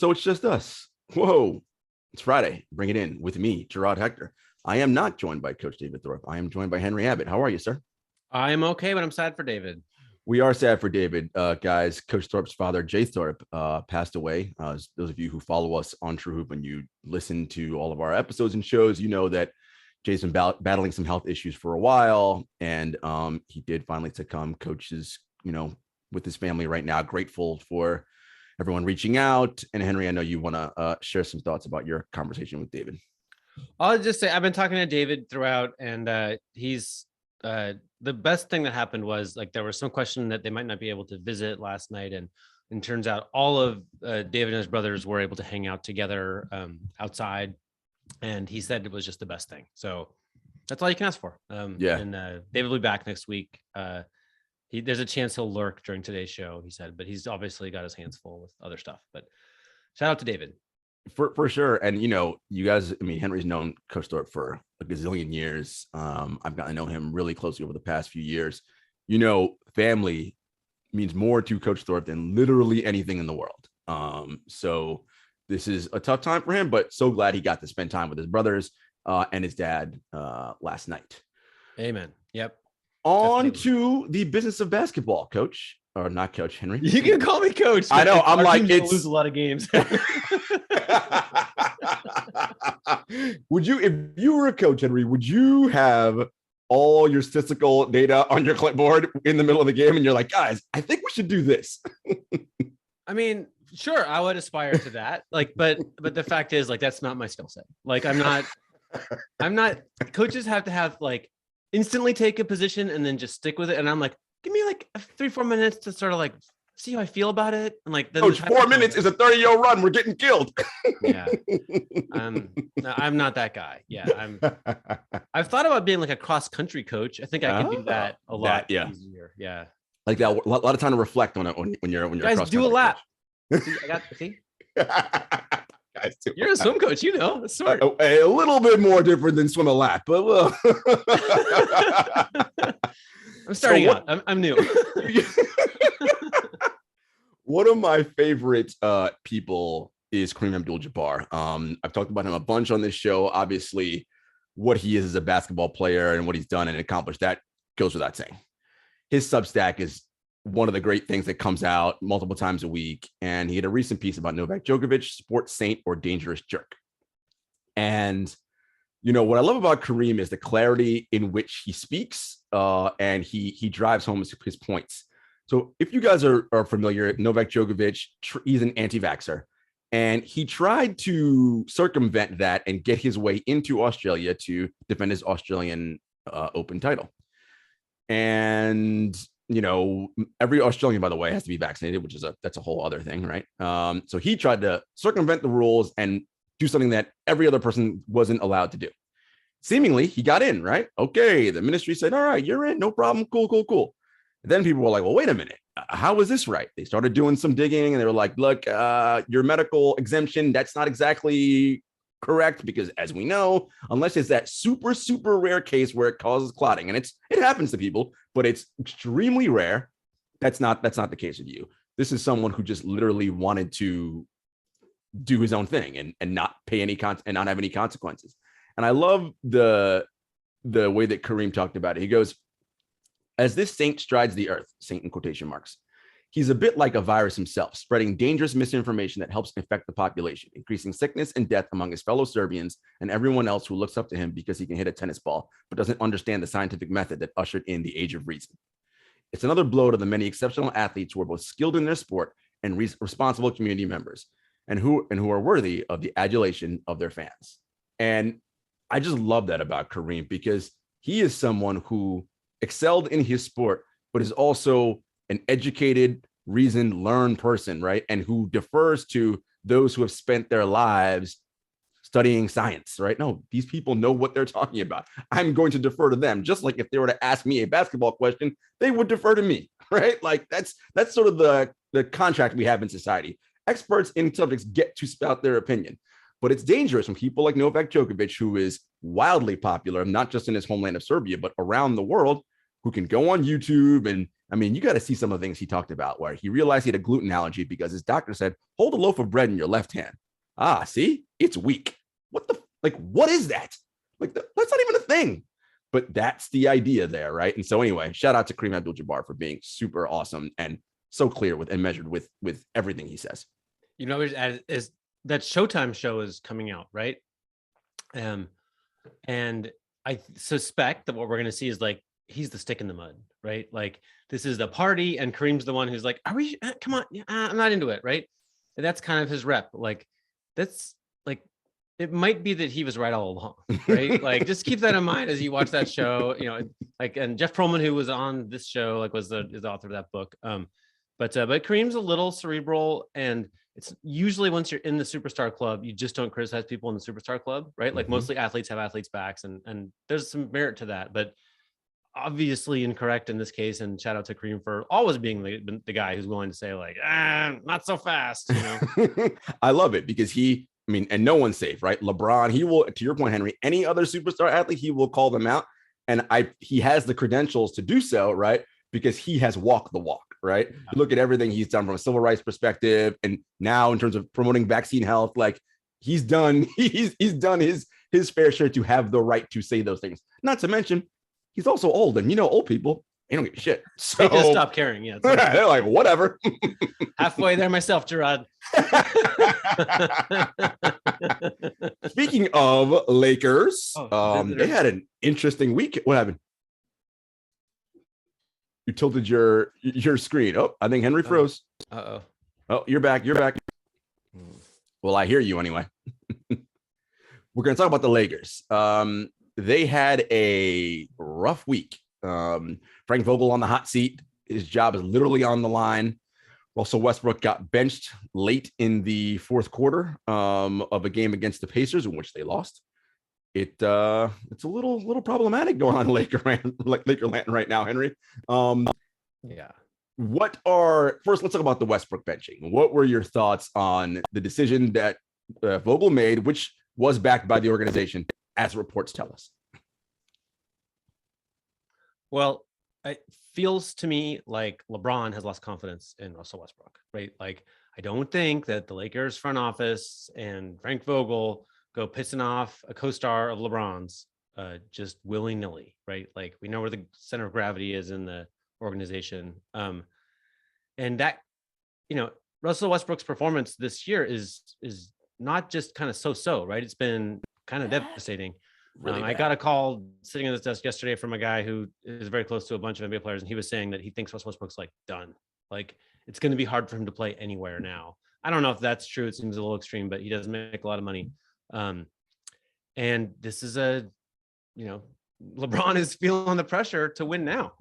So it's just us. Whoa. It's Friday. Bring it in with me, Jarod Hector. I am not joined by Coach David Thorpe. I am joined by Henry Abbott. How are you, sir? I'm okay, but I'm sad for David. We are sad for David, guys. Coach Thorpe's father, Jay Thorpe, passed away. Those of you who follow us on TrueHoop and you listen to all of our episodes and shows, you know that Jay's been battling some health issues for a while, and he did finally succumb. Coach is, with his family right now, grateful for everyone reaching out. And Henry, I know you want to share some thoughts about your conversation with David. I'll just say I've been talking to David throughout, and he's the best thing that happened was like there was some question that they might not be able to visit last night, and turns out all of David and his brothers were able to hang out together outside, and he said it was just the best thing. So that's all you can ask for. And David will be back next week. There's a chance he'll lurk during today's show, he said, but he's obviously got his hands full with other stuff. But shout out to David. For sure. And, you guys, Henry's known Coach Thorpe for a gazillion years. I've gotten to know him really closely over the past few years. Family means more to Coach Thorpe than literally anything in the world. So this is a tough time for him, but so glad he got to spend time with his brothers and his dad last night. Amen. Yep. On to the business of basketball, Coach. Or not Coach, Henry. You can call me Coach. I know. I'm like, lose a lot of games. If you were a coach, Henry, would you have all your statistical data on your clipboard in the middle of the game and you're like, guys, I think we should do this? Sure, I would aspire to that. But the fact is, that's not my skill set. I'm not coaches have to have instantly take a position and then just stick with it. And I'm like, give me 3-4 minutes to sort of see how I feel about it. And then Coach, 4 minutes is a 30-year run. We're getting killed. Yeah. I'm not that guy. Yeah. I've thought about being a cross-country coach. I think I could do that a lot easier. Yeah. Like that, a lot of time to reflect on it when you're guys, do a lap. See? You're a swim coach, That's smart. A little bit more different than swim a lap, but I'm starting out. I'm new. One of my favorite people is Kareem AbdulJabbar. I've talked about him a bunch on this show. Obviously, what he is as a basketball player and what he's done and accomplished, that goes without saying. His Substack is one of the great things that comes out multiple times a week. And he had a recent piece about Novak Djokovic, sports saint or dangerous jerk. And, what I love about Kareem is the clarity in which he speaks and he drives home his points. So if you guys are familiar, Novak Djokovic, he's an anti-vaxxer. And he tried to circumvent that and get his way into Australia to defend his Australian Open title. And every Australian, by the way, has to be vaccinated, which is that's a whole other thing, right? So he tried to circumvent the rules and do something that every other person wasn't allowed to do. Seemingly, he got in, right? Okay, the ministry said, all right, you're in, no problem, cool. And then people were like, well, wait a minute, how is this right? They started doing some digging and they were like, look, your medical exemption, that's not exactly correct, because as we know, unless it's that super, super rare case where it causes clotting, and it happens to people, but it's extremely rare. That's not the case with you. This is someone who just literally wanted to do his own thing and not pay any and not have any consequences. And I love the way that Kareem talked about it. He goes, as this saint strides the earth, saint in quotation marks, he's a bit like a virus himself, spreading dangerous misinformation that helps infect the population, increasing sickness and death among his fellow Serbians and everyone else who looks up to him because he can hit a tennis ball, but doesn't understand the scientific method that ushered in the age of reason. It's another blow to the many exceptional athletes who are both skilled in their sport and responsible community members, and who are worthy of the adulation of their fans. And I just love that about Kareem, because he is someone who excelled in his sport, but is also an educated, reasoned, learned person, right? And who defers to those who have spent their lives studying science, right? No, these people know what they're talking about. I'm going to defer to them. Just like if they were to ask me a basketball question, they would defer to me, right? That's sort of the contract we have in society. Experts in subjects get to spout their opinion. But it's dangerous when people like Novak Djokovic, who is wildly popular, not just in his homeland of Serbia, but around the world, who can go on YouTube and I mean, you got to see some of the things he talked about where he realized he had a gluten allergy because his doctor said, hold a loaf of bread in your left hand. Ah, see, it's weak. What is that? Like, that's not even a thing. But that's the idea there, right? And so anyway, shout out to Kareem Abdul-Jabbar for being super awesome and so clear with and measured with everything he says. You know, is that Showtime show is coming out, right? And I suspect that what we're going to see is like, he's the stick in the mud, right? Like, this is the party and Kareem's the one who's like, are we, come on, I'm not into it, right? And that's kind of his rep. Like, that's like, it might be that he was right all along, right? Like, just keep that in mind as you watch that show, you know, like, and Jeff Pearlman, who was on this show, like, is the author of that book. But Kareem's a little cerebral, and it's usually once you're in the superstar club, you just don't criticize people in the superstar club, right? Like, mostly athletes have athletes' backs, and there's some merit to that, but obviously incorrect in this case. And shout out to Kareem for always being the guy who's willing to say like, not so fast, you know. I love it because and no one's safe, right? LeBron, he will, to your point, Henry, any other superstar athlete, he will call them out. And he has the credentials to do so, right? Because he has walked the walk, right? You look at everything he's done from a civil rights perspective. And now in terms of promoting vaccine health, like he's done his fair share to have the right to say those things. Not to mention, he's also old, and old people, they don't give a shit. So they just stop caring. Yeah, they're like, whatever. Halfway there myself, Jarod. Speaking of Lakers, they had an interesting week. What happened? You tilted your screen. Oh, I think Henry froze. Uh-oh. Oh, you're back. Well, I hear you anyway. We're going to talk about the Lakers. They had a rough week. Frank Vogel on the hot seat. His job is literally on the line. Russell Westbrook got benched late in the fourth quarter of a game against the Pacers, in which they lost. It's a little problematic going on in Lakerland right now, Henry. Yeah. First, let's talk about the Westbrook benching. What were your thoughts on the decision that Vogel made, which was backed by the organization, as reports tell us? Well, it feels to me like LeBron has lost confidence in Russell Westbrook, right? Like, I don't think that the Lakers front office and Frank Vogel go pissing off a co-star of LeBron's just willy-nilly, right? Like, we know where the center of gravity is in the organization. And that, Russell Westbrook's performance this year is not just kind of so-so, right? It's been kind of devastating. Really I got a call sitting on this desk yesterday from a guy who is very close to a bunch of NBA players, and he was saying that he thinks Russell Westbrook's like done. Like, it's going to be hard for him to play anywhere now. I don't know if that's true. It seems a little extreme, but he does make a lot of money. And this is LeBron is feeling the pressure to win now.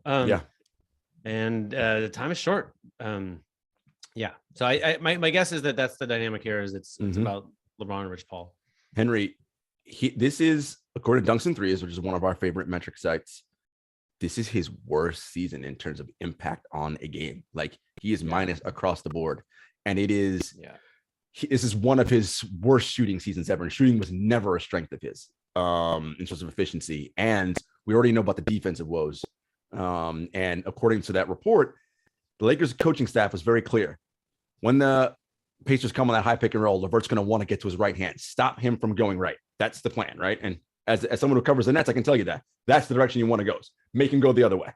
And the time is short. So my guess is that that's the dynamic here. Is it's about LeBron and Rich Paul. Henry, this is, according to Dunks and Threes, which is one of our favorite metric sites, this is his worst season in terms of impact on a game. Like, he is minus across the board, and it is. This is one of his worst shooting seasons ever. And shooting was never a strength of his in terms of efficiency. And we already know about the defensive woes. And according to that report, the Lakers coaching staff was very clear. When the Pacers come on that high pick and roll, LeVert's going to want to get to his right hand, stop him from going right. That's the plan, right? And as someone who covers the Nets, I can tell you that's the direction you want to go. Make him go the other way.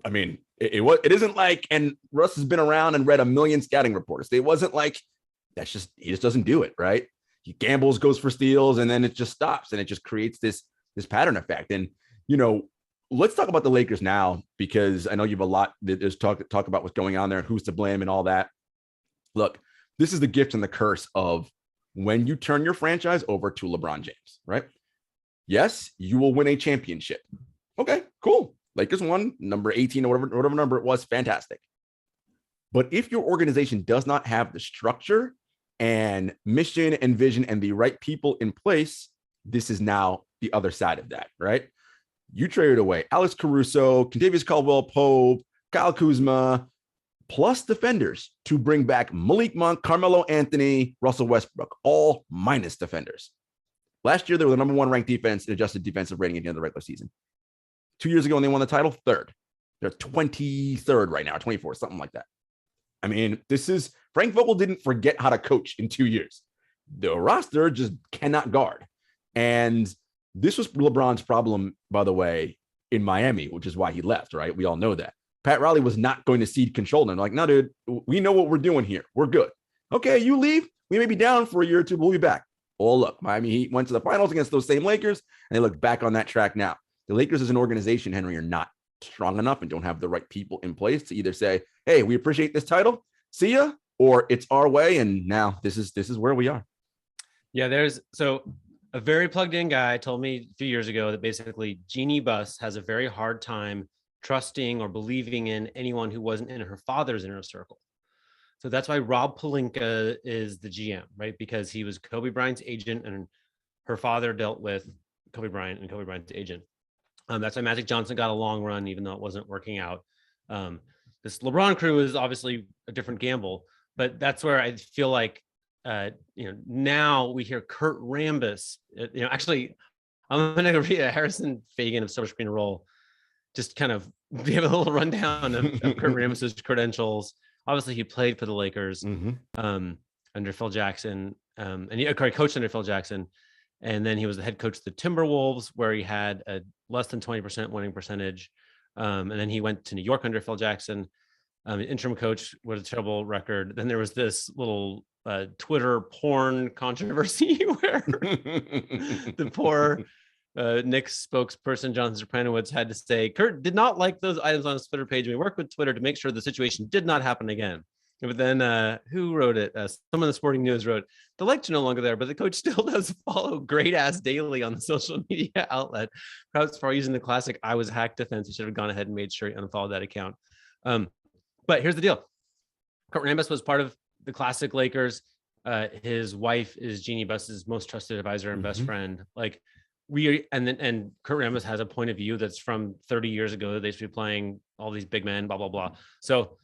I mean, it isn't like, and Russ has been around and read a million scouting reports. It wasn't like he just doesn't do it, right? He gambles, goes for steals, and then it just stops, and it just creates this pattern effect. And let's talk about the Lakers now, because I know you have a lot. There's talk about what's going on there, who's to blame, and all that. Look, this is the gift and the curse of when you turn your franchise over to LeBron James, right? Yes, you will win a championship. Okay, cool. Lakers won, number 18 or whatever number it was, fantastic. But if your organization does not have the structure and mission and vision and the right people in place, this is now the other side of that, right? You traded away Alex Caruso, Kentavious Caldwell-Pope, Kyle Kuzma, plus defenders to bring back Malik Monk, Carmelo Anthony, Russell Westbrook, all minus defenders. Last year, they were the number one ranked defense in adjusted defensive rating at the end of the regular season. 2 years ago, when they won the title, third. They're 23rd right now, 24th, something like that. I mean, Frank Vogel didn't forget how to coach in 2 years. The roster just cannot guard. And this was LeBron's problem, by the way, in Miami, which is why he left, right? We all know that. Pat Riley was not going to cede control. And like, no, dude, we know what we're doing here. We're good. Okay, you leave. We may be down for a year or two. We'll be back. Oh, look, Miami Heat went to the finals against those same Lakers, and they look back on that track now. The Lakers as an organization, Henry, are not strong enough and don't have the right people in place to either say, hey, we appreciate this title, see ya, or it's our way, and now this is where we are. Yeah, so a very plugged in guy told me a few years ago that basically Jeannie Buss has a very hard time trusting or believing in anyone who wasn't in her father's inner circle. So that's why Rob Pelinka is the GM, right? Because he was Kobe Bryant's agent and her father dealt with Kobe Bryant and Kobe Bryant's agent. That's why Magic Johnson got a long run, even though it wasn't working out. This LeBron crew is obviously a different gamble, but that's where I feel like, now we hear Kurt Rambis. Actually, I'm going to read a Harrison Fagan of Silver Screen Roll, just kind of give a little rundown of Kurt Rambis's credentials. Obviously, he played for the Lakers under Phil Jackson, and he coached under Phil Jackson. And then he was the head coach of the Timberwolves, where he had a less than 20% winning percentage. And then he went to New York under Phil Jackson, interim coach with a terrible record. Then there was this little Twitter porn controversy where the poor Knicks spokesperson, Jonathan Zapranowicz, had to say, Kurt did not like those items on his Twitter page. We worked with Twitter to make sure the situation did not happen again. But then who wrote it? Someone in the Sporting News wrote, the likes are no longer there, but the coach still does follow Great Ass Daily on the social media outlet. Perhaps for using the classic I was hacked defense, he should have gone ahead and made sure he unfollowed that account. But here's the deal. Kurt Rambis was part of the classic Lakers. His wife is Jeannie Buss's most trusted advisor and best friend. Like and Kurt Rambis has a point of view that's from 30 years ago that they should be playing all these big men, blah, blah, blah. So,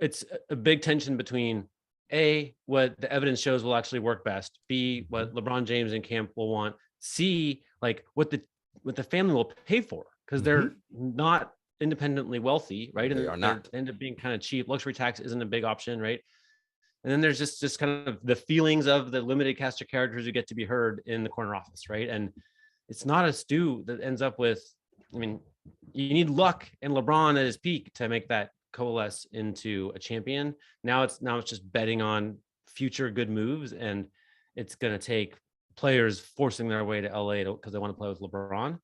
it's a big tension between A, what the evidence shows will actually work best, B, what LeBron James and camp will want, C, like what the family will pay for, because they're not independently wealthy, right? And they are not. They end up being kind of cheap. Luxury tax isn't a big option, right? And then there's just kind of the feelings of the limited cast of characters who get to be heard in the corner office, right? And it's not a stew that ends up with, you need luck and LeBron at his peak to make that coalesce into a champion. Now it's just betting on future good moves, and it's going to take players forcing their way to LA because they want to play with LeBron,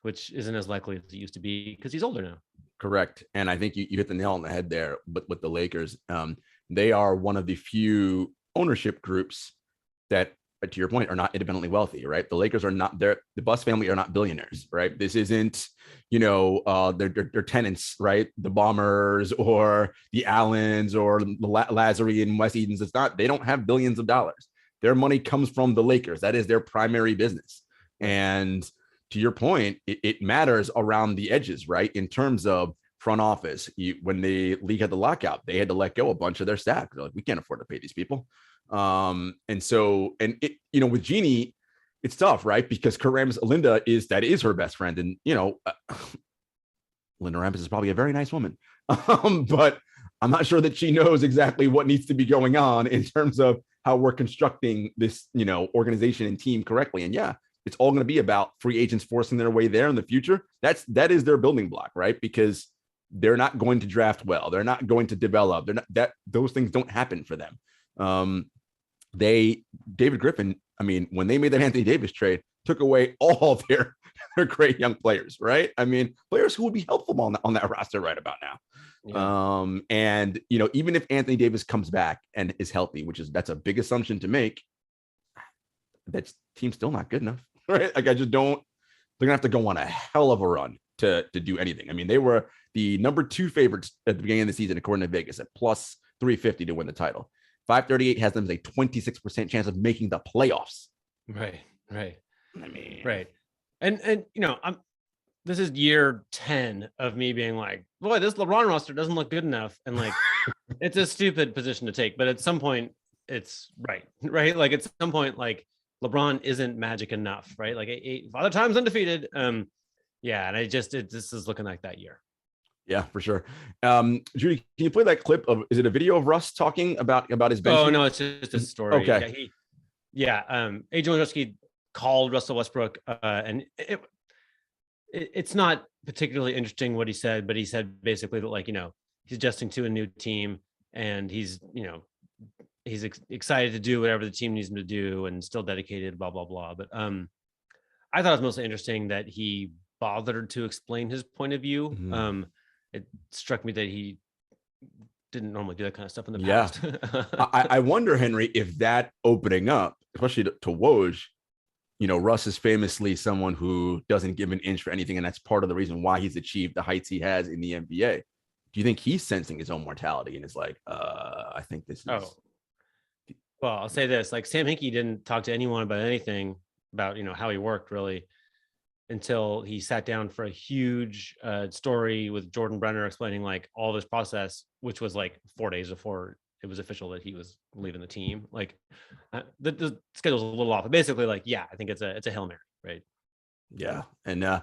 which isn't as likely as it used to be because he's older now. Correct. And I think you hit the nail on the head there with the Lakers. They are one of the few ownership groups that, to your point, are not independently wealthy, right? The Lakers are not there. The Buss family are not billionaires, right? This isn't, their tenants, right? The Bombers or the Allens or the Lazary and West Edens. It's not, they don't have billions of dollars. Their money comes from the Lakers. That is their primary business. And to your point, it matters around the edges, right? In terms of front office, when the league had the lockout, they had to let go a bunch of their staff. They're like, we can't afford to pay these people. With Jeannie, it's tough, right? Because Kurt Rambis, Linda is her best friend. And, Linda Rambis is probably a very nice woman. But I'm not sure that she knows exactly what needs to be going on in terms of how we're constructing this, organization and team correctly. And yeah, it's all going to be about free agents forcing their way there in the future. That is their building block, right? Because they're not going to draft well. They're not going to develop. Those things don't happen for them. David Griffin, when they made that Anthony Davis trade, took away all their great young players, right? Players who would be helpful on that roster right about now. Yeah. Even if Anthony Davis comes back and is healthy, that's a big assumption to make, that team's still not good enough, right? Like, they're gonna have to go on a hell of a run to do anything. They were the number 2 favorites at the beginning of the season, according to Vegas, at plus 350 to win the title. 538 has them as a 26% chance of making the playoffs. Right. Right. And this is year 10 of me being like, boy, this LeBron roster doesn't look good enough. And like, it's a stupid position to take, but at some point it's right. Like at some point, like LeBron isn't magic enough, right? Like 8 Father Time's undefeated. Yeah, and this is looking like that year. Yeah, for sure. Judy, can you play that clip of? Is it a video of Russ talking about his bench? Oh no, it's just a story. Okay. Adrian Wojnarowski called Russell Westbrook, and it's not particularly interesting what he said, but he said basically that, like, he's adjusting to a new team, and he's excited to do whatever the team needs him to do, and still dedicated, blah blah blah. But I thought it was mostly interesting that he bothered to explain his point of view. Mm-hmm. It struck me that he didn't normally do that kind of stuff in the past. I wonder, Henry, if that opening up, especially to Woj, Russ is famously someone who doesn't give an inch for anything, and that's part of the reason why he's achieved the heights he has in the NBA. Do you think he's sensing his own mortality and is like, I think this is... Well, I'll say this, like, Sam Hinkie didn't talk to anyone about anything about, how he worked, really, until he sat down for a huge story with Jordan Brenner explaining, like, all this process, which was like 4 days before it was official that he was leaving the team. Like, the schedule's a little off, but basically, like, yeah, I think it's a Hail Mary, right? Yeah. And I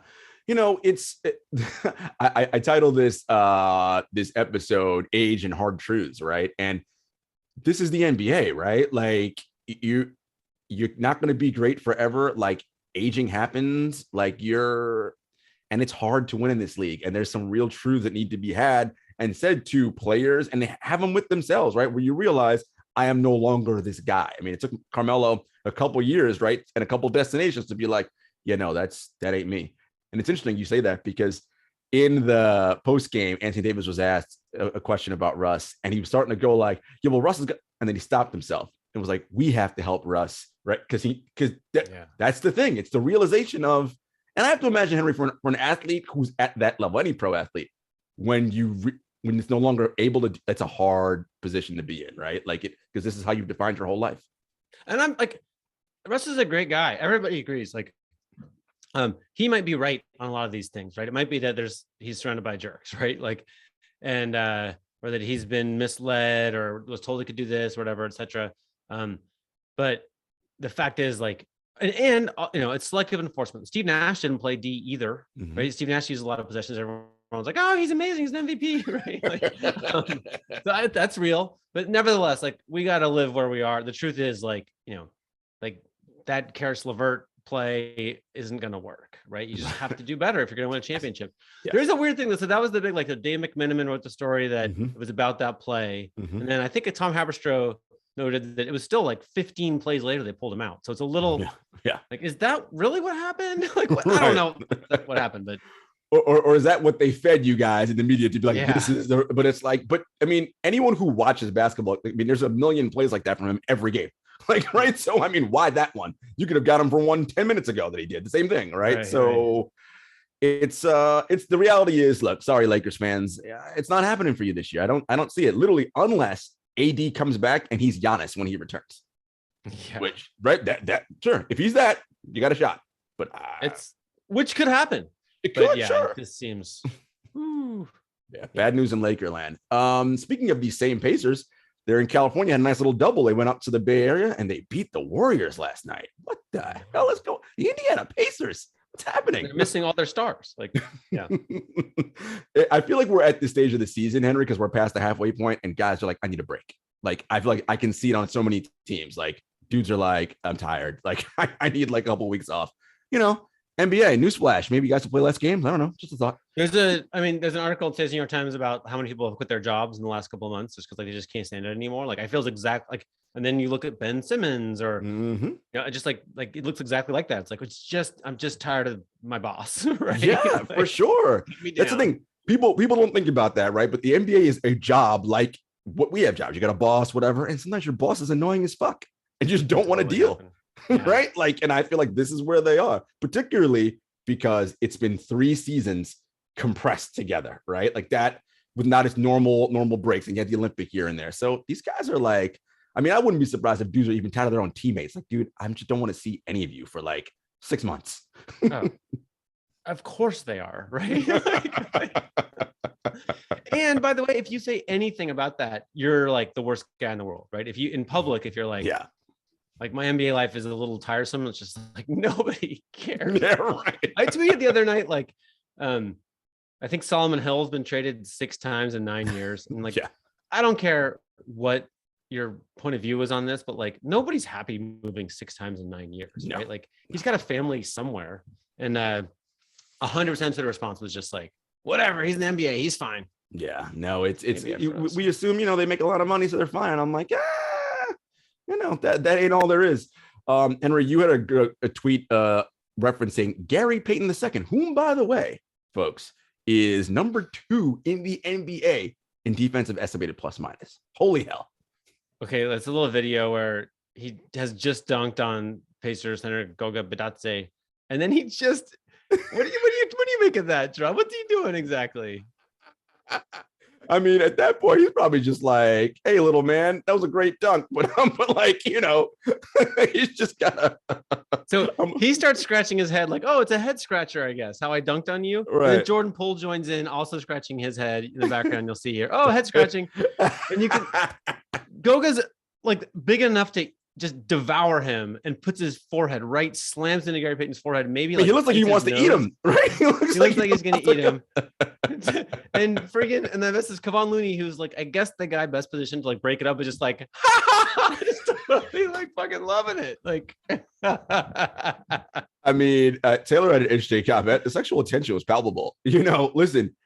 titled this episode Age and Hard Truths, right? And this is the NBA, right? Like, you're not going to be great forever. Like, aging happens, and it's hard to win in this league. And there's some real truths that need to be had and said to players, and they have them with themselves, right? Where you realize, I am no longer this guy. I mean, it took Carmelo a couple years, right? And a couple destinations to be like, that ain't me. And it's interesting you say that, because in the post game, Anthony Davis was asked a question about Russ, and he was starting to go like, Russ is good. And then he stopped himself and was like, we have to help Russ, right? Because that's the thing. It's the realization of, and I have to imagine, Henry, for an athlete who's at that level, any pro athlete, when it's no longer able to, that's a hard position to be in, right? Like, because this is how you've defined your whole life. And I'm like, Russ is a great guy. Everybody agrees. Like, he might be right on a lot of these things, right? It might be that he's surrounded by jerks, right? Like, and or that he's been misled or was told he could do this, or whatever, etc. But the fact is, like, and it's selective enforcement. Steve Nash didn't play D either, right? Steve Nash used a lot of possessions. Everyone's like, oh, he's amazing, he's an MVP, right? Like, so that's real. But nevertheless, like, we got to live where we are. The truth is, like, like, that Karis LeVert play isn't going to work, right? You just have to do better if you're going to win a championship. Yeah. There's a weird thing that was the big, like, the Dave McMenamin wrote the story that it was about that play. And then I think Tom Haberstroh noted that it was still like 15 plays later they pulled him out. So it's a little like, is that really what happened? Like, I don't know what happened, but or is that what they fed you guys in the media to be like, this is but it's like, but I mean, anyone who watches basketball, I mean, there's a million plays like that from him every game. Like, right. So, I mean, why that one? You could have got him for 10 minutes ago that he did the same thing. Right. So it's the reality is, look, sorry, Lakers fans, it's not happening for you this year. I don't see it, literally, unless AD comes back and he's Giannis when he returns. Which, right. That sure. If he's that, you got a shot, but which could happen. It could, sure. It just seems bad news in Lakerland. Speaking of these same Pacers, they're in California, had a nice little double. They went up to the Bay Area and they beat the Warriors last night. What the hell is going on? The Indiana Pacers. What's happening? They're missing all their stars. Like, yeah. I feel like we're at this stage of the season, Henry, because we're past the halfway point and guys are like, I need a break. Like, I feel like I can see it on so many teams. Like, dudes are like, I'm tired. Like, I need like a couple of weeks off. NBA, newsflash. Maybe you guys will play less games. I don't know. Just a thought. There's an article in today's New York Times about how many people have quit their jobs in the last couple of months just because, like, they just can't stand it anymore. Like, I feel exact like, and then you look at Ben Simmons or just like it looks exactly like that. It's like, I'm just tired of my boss, right? Yeah, like, for sure. That's the thing. People don't think about that, right? But the NBA is a job like what we have jobs. You got a boss, whatever, and sometimes your boss is annoying as fuck and you just don't want to deal. Right? Like, and I feel like this is where they are, particularly because it's been 3 seasons compressed together, right? Like that with not its normal breaks, and you had the Olympic year in there. So these guys are like, I mean, I wouldn't be surprised if dudes are even tired of their own teammates. Like, dude, I just don't want to see any of you for like 6 months. Of course they are, right? And by the way, if you say anything about that, you're like the worst guy in the world, right? If you in public, if you're like, like, my NBA life is a little tiresome, it's just like nobody cares. Yeah, right. I tweeted the other night, like, I think Solomon Hill's been traded 6 times in 9 years. And like, Yeah. I don't care what your point of view was on this, but like nobody's happy moving 6 times in 9 years, right? Like he's got a family somewhere. And 100% of the response was just like, whatever, he's an NBA, he's fine. Yeah, no, we assume, they make a lot of money, so they're fine. I'm like, that ain't all there is. Henry, you had a tweet referencing Gary Payton II, whom, by the way, folks, is number 2 in the NBA in defensive estimated plus minus. Holy hell. Okay, that's a little video where he has just dunked on Pacers center Goga Bitadze, and then he just what do you make of that, Jarod? What's he doing exactly? I mean, at that point, he's probably just like, "Hey, little man, that was a great dunk," but like, he's just gotta. So he starts scratching his head, like, "Oh, it's a head scratcher, I guess." How I dunked on you. Right. And then Jordan Poole joins in, also scratching his head in the background. You'll see here. Oh, head scratching, and you can. Goga's like big enough to just devour him and puts his forehead right, slams into Gary Payton's forehead. Maybe like he looks like he wants to eat him, right? He looks like he's gonna eat him. And friggin', and then this is Kevon Looney, who's like, I guess the guy best positioned to like break it up, is just like, just totally like fucking loving it. Like, I mean, Taylor had an interesting comment. The sexual attention was palpable. Listen,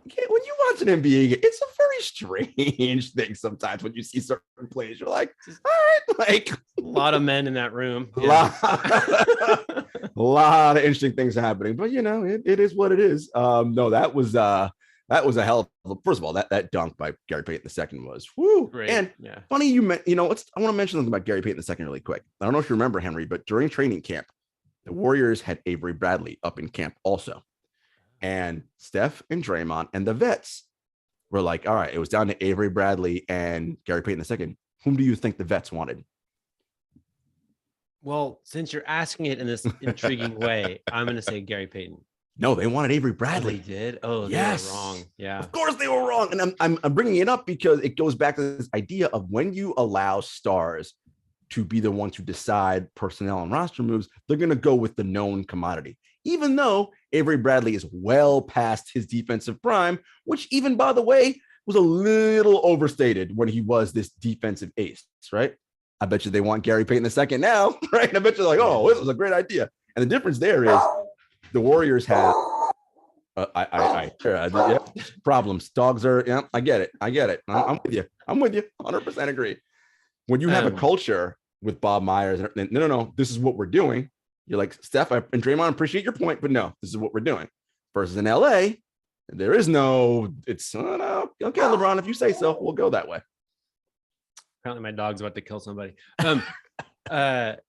when you watch an NBA game, it's a very strange thing sometimes when you see certain plays. You're like, all right, like a lot of men in that room. A lot of interesting things happening, but it is what it is. No, that was a hell of first of all, that dunk by Gary Payton II was whoo. Great. And funny I want to mention something about Gary Payton II really quick. I don't know if you remember, Henry, but during training camp, the Warriors had Avery Bradley up in camp also. And Steph and Draymond and the vets were like, all right, it was down to Avery Bradley and Gary Payton II. Whom do you think the vets wanted? Well, since you're asking it in this intriguing way, I'm going to say Gary Payton. No, they wanted Avery Bradley. Oh, they did? Oh, yes. They were wrong. Yeah. Of course they were wrong. And I'm bringing it up because it goes back to this idea of when you allow stars to be the ones who decide personnel and roster moves, they're going to go with the known commodity. Even though Avery Bradley is well past his defensive prime, which even, by the way, was a little overstated when he was this defensive ace, right? I bet you they want Gary Payton II now, right? I bet you're like, oh, this was a great idea. And the difference there is the Warriors have problems. Dogs are, I get it. I'm with you. 100% agree. When you have a culture with Bob Myers, no, this is what we're doing. You're like, Steph and Draymond, appreciate your point, but no, this is what we're doing. Versus in LA, there is no, it's, no, okay, LeBron, if you say so, we'll go that way. Apparently my dog's about to kill somebody. Well,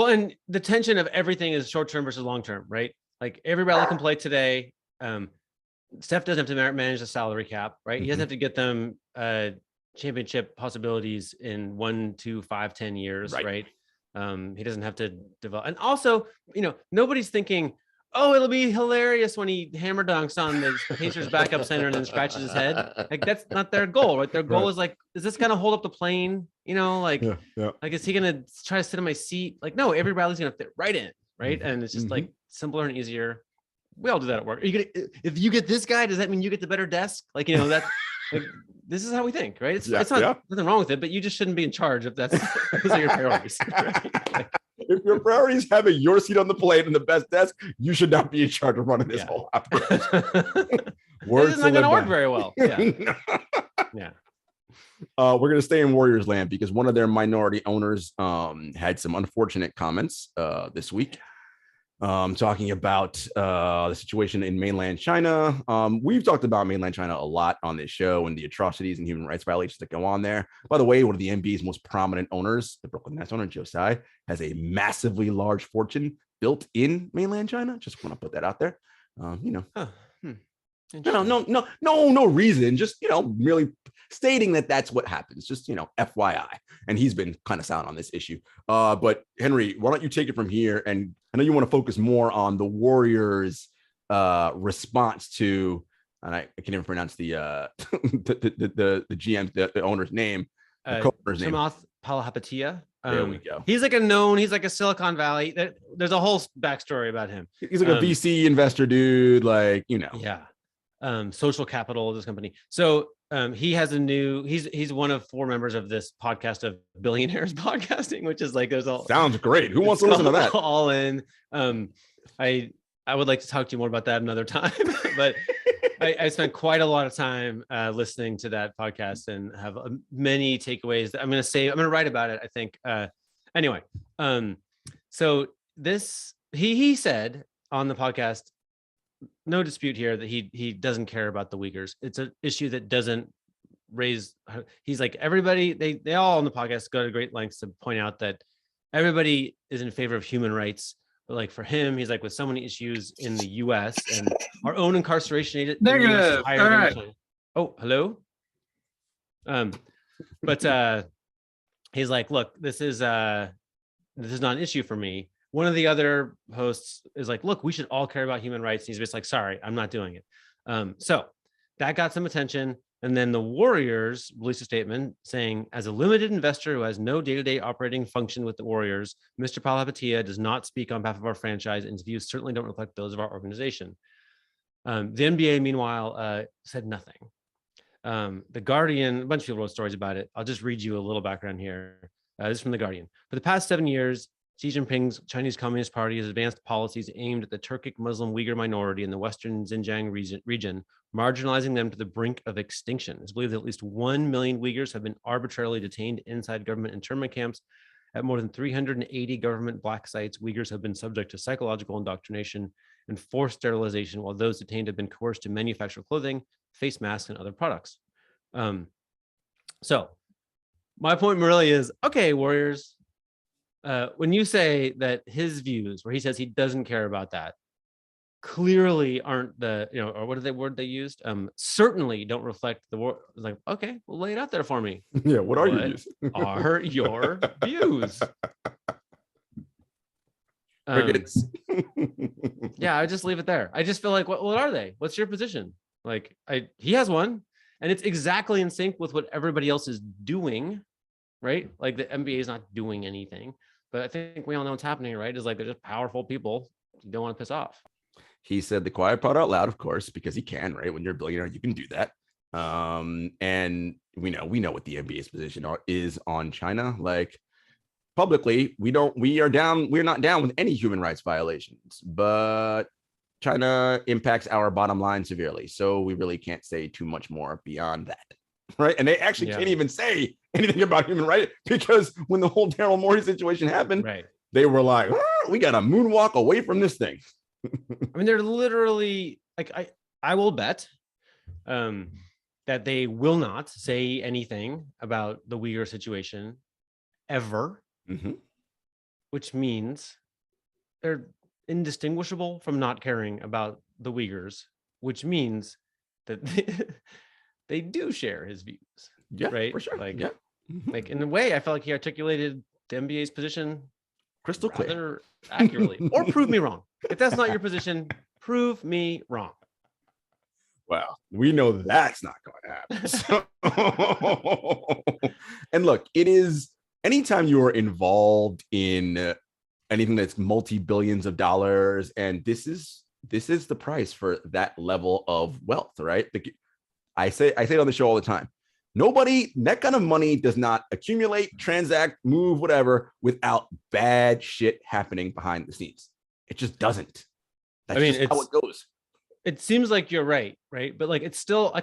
and the tension of everything is short-term versus long-term, right? Like everybody can play today. Steph doesn't have to manage the salary cap, right? He doesn't have to get them championship possibilities in 1, 2, 5, 10 years, right? He doesn't have to develop. And also, nobody's thinking, oh, it'll be hilarious when he hammer dunks on the Pacers backup center and then scratches his head. Like that's not their goal, right? Their goal is like, is this gonna hold up the plane? Like is he gonna try to sit in my seat? Like, no, Avery Bradley's gonna fit right in, right? And it's just like simpler and easier. We all do that at work. Are you gonna, if you get this guy, does that mean you get the better desk? Like, that like, this is how we think, right? It's not nothing wrong with it, but you just shouldn't be in charge if those are your priorities. Right? If your priority is having your seat on the plane and the best desk, you should not be in charge of running this whole operation. This is not going to work very well. Yeah. We're going to stay in Warriors land because one of their minority owners had some unfortunate comments this week. Talking about the situation in mainland China. We've talked about mainland China a lot on this show and the atrocities and human rights violations that go on there. By the way, one of the NBA's most prominent owners, the Brooklyn Nets owner, Joe Tsai, has a massively large fortune built in mainland China. Just want to put that out there. No reason, just merely stating that that's what happens, just FYI. And he's been kind of silent on this issue. But Henry, why don't you take it from here? And I know you want to focus more on the Warriors response to, and I can't even pronounce the GM, the owner's name, the co-owner's name. Palihapitiya. There we go. He's like a Silicon Valley. There's a whole backstory about him. He's like a VC investor dude, like, Yeah. Social capital of this company. So he has he's one of 4 members of this podcast of billionaires podcasting, which is like sounds great. Who wants to listen to that? All in. I would like to talk to you more about that another time, but I spent quite a lot of time listening to that podcast and have many takeaways that I'm going to write about it, I think. Anyway, so this, he said on the podcast, no dispute here that he doesn't care about the Uyghurs. It's an issue that doesn't raise. He's like, everybody, they all on the podcast go to great lengths to point out that everybody is in favor of human rights. But like for him, he's like, with so many issues in the US and our own incarceration rate. Negative. All right. Oh, hello. But he's like, look, this is not an issue for me. One of the other hosts is like, look, we should all care about human rights. And he's just like, sorry, I'm not doing it. So that got some attention. And then the Warriors released a statement saying, as a limited investor who has no day-to-day operating function with the Warriors, Mr. Palihapitiya does not speak on behalf of our franchise, and his views certainly don't reflect those of our organization. The NBA, meanwhile, said nothing. The Guardian, a bunch of people wrote stories about it. I'll just read you a little background here. This is from The Guardian. For the past 7 years, Xi Jinping's Chinese Communist Party has advanced policies aimed at the Turkic Muslim Uyghur minority in the western Xinjiang region, marginalizing them to the brink of extinction. It's believed that at least 1 million Uyghurs have been arbitrarily detained inside government internment camps. At more than 380 government black sites, Uyghurs have been subject to psychological indoctrination and forced sterilization, while those detained have been coerced to manufacture clothing, face masks, and other products. So my point really is, okay, Warriors, when you say that his views, where he says he doesn't care about that, clearly aren't or what are the word they used? Certainly don't reflect the war. Like, okay, well, lay it out there for me. Yeah, what are your views? Are your views? Yeah, I just leave it there. I just feel like, what are they? What's your position? Like, he has one, and it's exactly in sync with what everybody else is doing, right? Like the NBA is not doing anything, but I think we all know what's happening, right? Is like they're just powerful people you don't want to piss off. He said the quiet part out loud, of course, because he can, right? When you're a billionaire, you can do that. And we know what the NBA's position is on China. Like, publicly, we're not down with any human rights violations, but China impacts our bottom line severely. So we really can't say too much more beyond that. Right. And they actually can't even say anything about human rights, because when the whole Daryl Morey situation happened, right, they were like, we got to moonwalk away from this thing. I mean, they're literally like, I will bet that they will not say anything about the Uyghur situation ever, which means they're indistinguishable from not caring about the Uyghurs, which means that they do share his views. Yeah, right. For sure. Like, like in a way, I felt like he articulated the NBA's position crystal clear, accurately, or prove me wrong. If that's not your position, prove me wrong. Well, we know that's not going to happen. So, and look, it is, anytime you are involved in anything that's multi-billions of dollars, and this is the price for that level of wealth, right? I say it on the show all the time. Nobody, that kind of money does not accumulate, transact, move, whatever, without bad shit happening behind the scenes. It just doesn't. That's just how it goes. It seems like you're right? But like, it's still,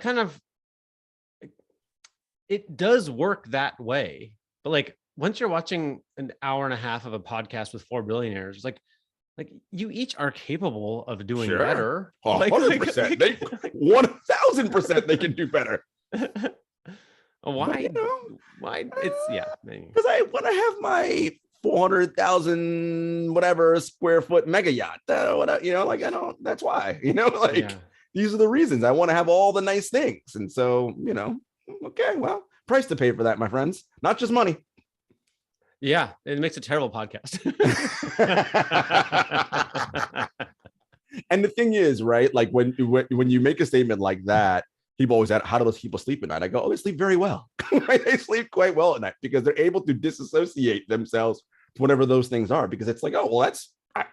it does work that way. But like, once you're watching an hour and a half of a podcast with 4 billionaires, it's like you each are capable of doing better. 100%. 1,000% they can do better. Why? Why? It's because I want to have my 400,000 whatever square foot mega yacht. That's why. These are the reasons I want to have all the nice things. And so, okay, well, price to pay for that, my friends. Not just money. Yeah, it makes a terrible podcast. And the thing is, right, like when you make a statement like that, people always ask, how do those people sleep at night? I go, oh, they sleep very well. They sleep quite well at night because they're able to disassociate themselves from whatever those things are. Because it's like, oh, well,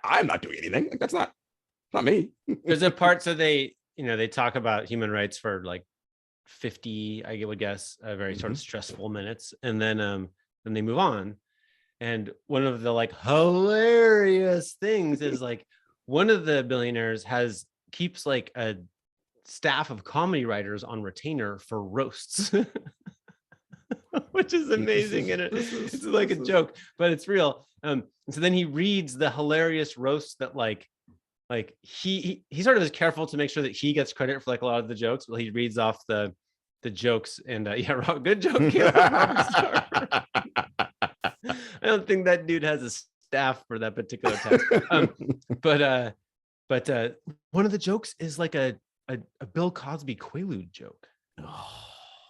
I'm not doing anything. Like, that's not me. There's a part, so they talk about human rights for like 50, I would guess, very sort of stressful minutes, and then they move on. And one of the like hilarious things is like one of the billionaires keeps like a staff of comedy writers on retainer for roasts, which is amazing. And it's like a joke, but it's real. So then he reads the hilarious roasts that like he sort of is careful to make sure that he gets credit for like a lot of the jokes. Well, he reads off the jokes, and yeah, Rob, good joke. I don't think that dude has a staff for that particular text. But one of the jokes is like a Bill Cosby Quaalude joke.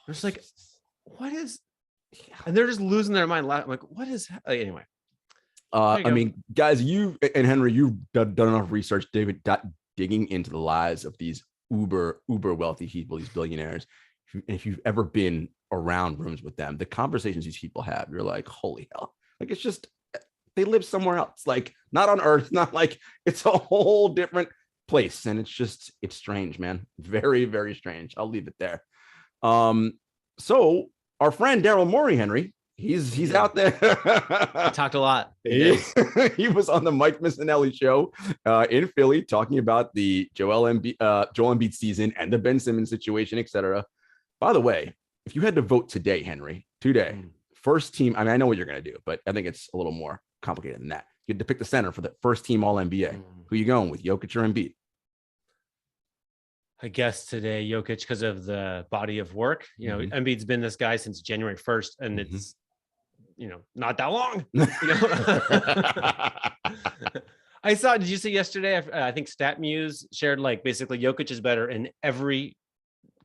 It's like, what is? And they're just losing their mind. I'm like, what is? Anyway. I mean, guys, you and Henry, you've done enough research, David, digging into the lives of these uber wealthy people, these billionaires. If you've ever been around rooms with them, the conversations these people have, you're like, holy hell. Like, it's just, they live somewhere else, like not on Earth, not like, it's a whole different place. And it's strange, man. Very, very strange. I'll leave it there. So our friend Daryl Morey, Henry, he's out there. He talked a lot. He was on the Mike Missanelli Show in Philly talking about the Joel Embiid season and the Ben Simmons situation, etc. By the way, if you had to vote today, Henry, first team, I mean, I know what you're going to do, but I think it's a little more complicated than that. You had to pick the center for the first team All NBA. Who you going with, Jokic or Embiid? I guess today Jokic, because of the body of work. Embiid's been this guy since January 1st, and it's not that long. Did you see yesterday? I think StatMuse shared like basically Jokic is better in every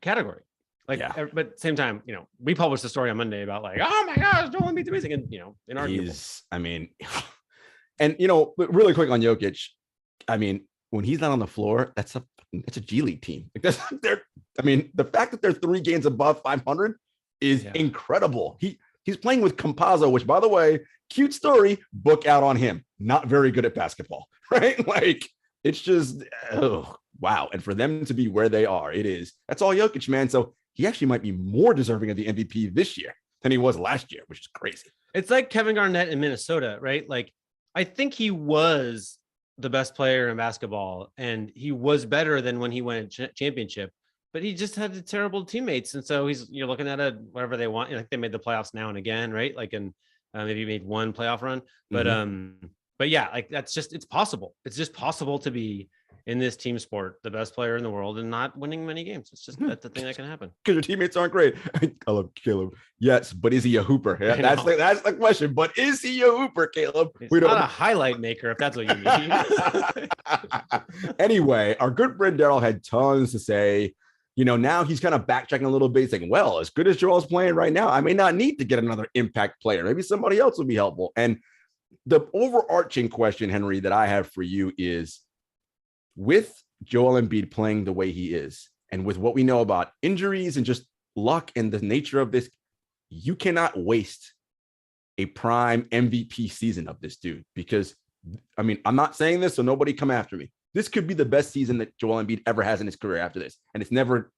category. But at the same time, we published a story on Monday about like, oh my gosh, Joel Embiid's amazing, and inarguable. And really quick on Jokic, I mean, when he's not on the floor, that's a G League team. Like the fact that they're 3 games above 500 is incredible. He's playing with Campazzo, which, by the way, cute story, book out on him. Not very good at basketball, right? Like, it's just, wow. And for them to be where they are, that's all Jokic, man. So he actually might be more deserving of the MVP this year than he was last year, which is crazy. It's like Kevin Garnett in Minnesota, right? Like, I think he was the best player in basketball, and he was better than when he won a championship, but he just had the terrible teammates. And so you're looking at whatever they want. Like, they made the playoffs now and again, right? Like, and maybe made one playoff run, but yeah, like it's possible. It's just possible to be in this team sport the best player in the world and not winning many games. It's just that's the thing that can happen because your teammates aren't great. I love Caleb. Yes, but is he a hooper? Yeah, that's the question. But is he a hooper, Caleb? We don't. Not a highlight maker, if that's what you mean. Anyway, our good friend Daryl had tons to say. Now he's kind of backtracking a little bit, saying, well, as good as Joel's playing right now, I may not need to get another impact player. Maybe somebody else will be helpful. And the overarching question, Henry, that I have for you is, with Joel Embiid playing the way he is, and with what we know about injuries and just luck and the nature of this, you cannot waste a prime MVP season of this dude. Because, I mean, I'm not saying this, so nobody come after me. This could be the best season that Joel Embiid ever has in his career after this. And it's never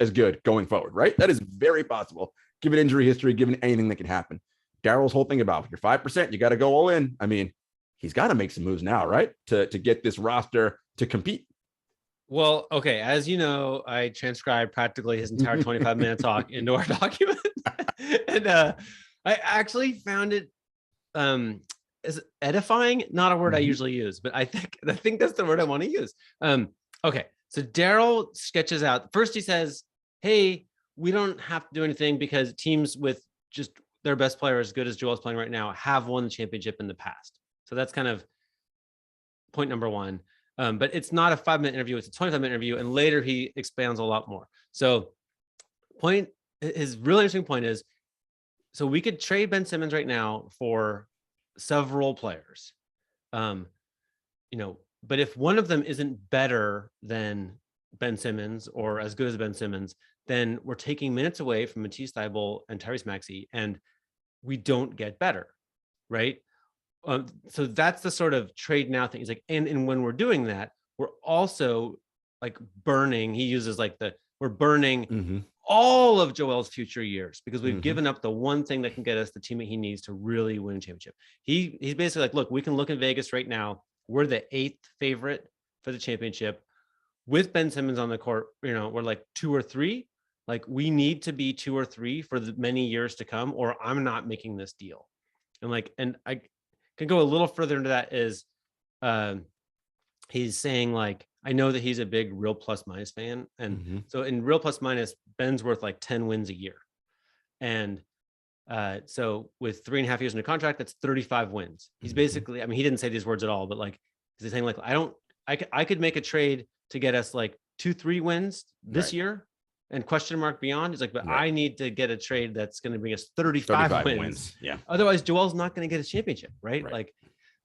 as good going forward, right? That is very possible, given injury history, given anything that can happen. Daryl's whole thing about, you're 5%, you got to go all in. I mean, he's got to make some moves now, right? To get this roster to compete. Well, okay. As you know, I transcribed practically his entire 25-minute talk into our document. And I actually found it is edifying, not a word I usually use, but I think that's the word I want to use. Okay. So Daryl sketches out. First, he says, hey, we don't have to do anything because teams with just their best player as good as Joel's playing right now have won the championship in the past. So that's kind of point number one. But it's not a 5-minute interview. It's a 25-minute interview. And later he expands a lot more. So his really interesting point is, so we could trade Ben Simmons right now for several players, but if one of them isn't better than Ben Simmons or as good as Ben Simmons, then we're taking minutes away from Matisse Thybulle and Tyrese Maxey, and we don't get better, right? So that's the sort of trade now thing. He's like, and when we're doing that, we're also like burning. He uses like we're burning all of Joel's future years because we've given up the one thing that can get us the teammate he needs to really win a championship. He's basically like, look, we can look in Vegas right now. We're the 8th favorite for the championship with Ben Simmons on the court. You know, we're like 2 or 3. Like we need to be 2 or 3 for the many years to come, or I'm not making this deal. And I can go a little further into that is he's saying like, I know that he's a big real plus minus fan. And so in real plus minus, Ben's worth like 10 wins a year. And so with 3.5 years in a contract, that's 35 wins. He's basically, I mean, he didn't say these words at all, but like, he's saying like, I could make a trade to get us like 2-3 wins this year and question mark beyond. He's like, but I need to get a trade that's going to bring us 35 wins. Yeah. Otherwise Joel's not going to get a championship. Right. Like,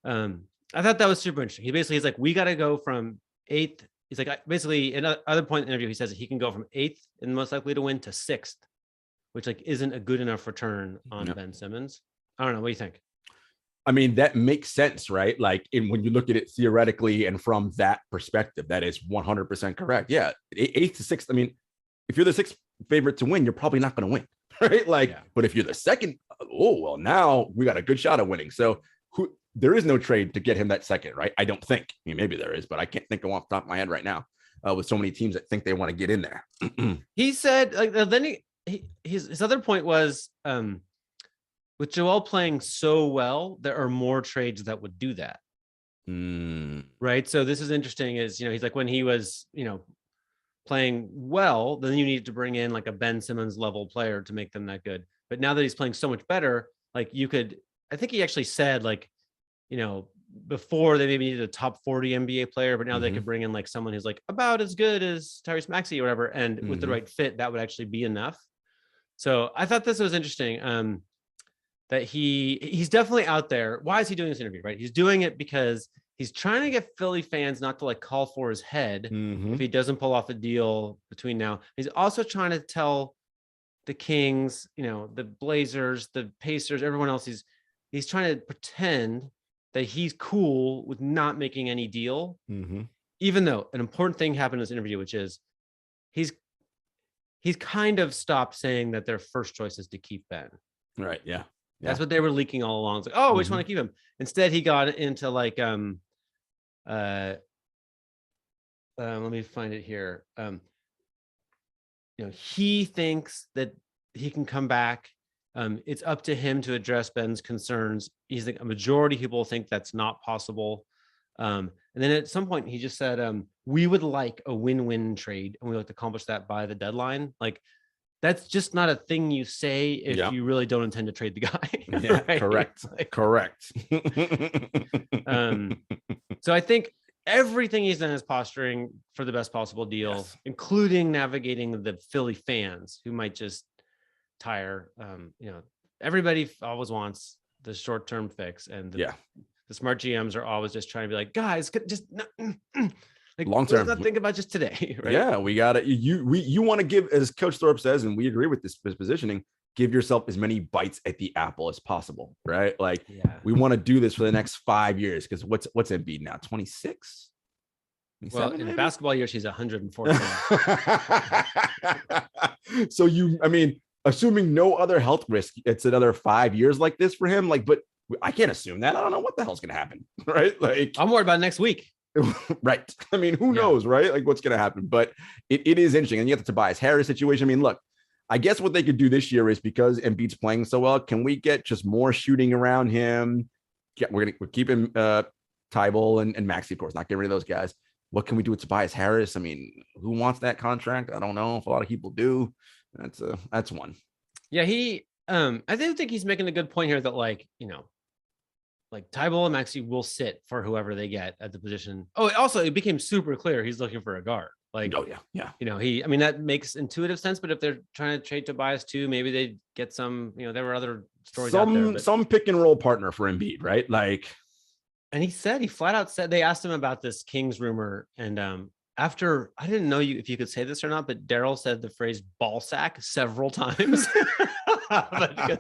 I thought that was super interesting. He's like, we got to go from 8th. He's like, basically in other point in the interview, he says that he can go from 8th and most likely to win to 6th, which like isn't a good enough return on Ben Simmons. I don't know. What do you think? I mean, that makes sense, right? Like when you look at it theoretically and from that perspective, that is 100% correct. Yeah. 8th to 6th. I mean, if you're the 6th favorite to win, you're probably not going to win, right? Like, but if you're the 2nd, oh, well, now we got a good shot of winning. So there is no trade to get him that 2nd, right? I don't think. I mean, maybe there is, but I can't think of off the top of my head right now with so many teams that think they want to get in there. He said, like, then his other point was, with Joel playing so well, there are more trades that would do that. Right. So this is interesting is, he's like, when he was, playing well, then you need to bring in like a Ben Simmons level player to make them that good. But now that he's playing so much better, like I think he actually said like, before they maybe needed a top 40 NBA player, but now they could bring in like someone who's like about as good as Tyrese Maxey or whatever. And with the right fit, that would actually be enough. So I thought this was interesting. That he's definitely out there. Why is he doing this interview? Right. He's doing it because he's trying to get Philly fans not to like call for his head if he doesn't pull off a deal between now. He's also trying to tell the Kings, the Blazers, the Pacers, everyone else, he's trying to pretend that he's cool with not making any deal, even though an important thing happened in this interview, which is he's kind of stopped saying that their first choice is to keep Ben. Right. Yeah. That's what they were leaking all along. It's like, oh, we just want to keep him. Instead, he got into like, let me find it here. He thinks that he can come back. It's up to him to address Ben's concerns. He's like, a majority of people think that's not possible. And then at some point he just said, we would like a win-win trade, and we like to accomplish that by the deadline. Like, that's just not a thing you say if you really don't intend to trade the guy. Yeah, right? Correct. So I think everything he's done is posturing for the best possible deal, including navigating the Philly fans who might just tire. Everybody always wants the short-term fix, and the smart GMs are always just trying to be like, guys, just like long term. Let's not think about just today, right? Yeah, we got to you want to give, as Coach Thorpe says, and we agree with this positioning, give yourself as many bites at the apple as possible, right? Like we want to do this for the next 5 years, because what's Embiid now? 26? Well, in the basketball years, he's 114. So assuming no other health risk, it's another 5 years like this for him. Like, but I can't assume that. I don't know what the hell's going to happen, right? Like, I'm worried about next week. Right. I mean, who knows, right? Like what's going to happen, but it is interesting. And you have the Tobias Harris situation. I mean, look, I guess what they could do this year is, because Embiid's playing so well, can we get just more shooting around him? Yeah, we're keeping Thybulle and Maxey, of course, not getting rid of those guys. What can we do with Tobias Harris? I mean, who wants that contract? I don't know if a lot of people do. That's one. Yeah, I do think he's making a good point here that like Thybulle and Maxey will sit for whoever they get at the position. Oh, also it became super clear he's looking for a guard. Like, oh yeah. That makes intuitive sense. But if they're trying to trade Tobias too, maybe they get some. There were other stories out there. Some pick and roll partner for Embiid, right? Like, and he flat out said, they asked him about this Kings rumor, and after, I didn't know if you could say this or not, but Daryl said the phrase ball sack several times. Because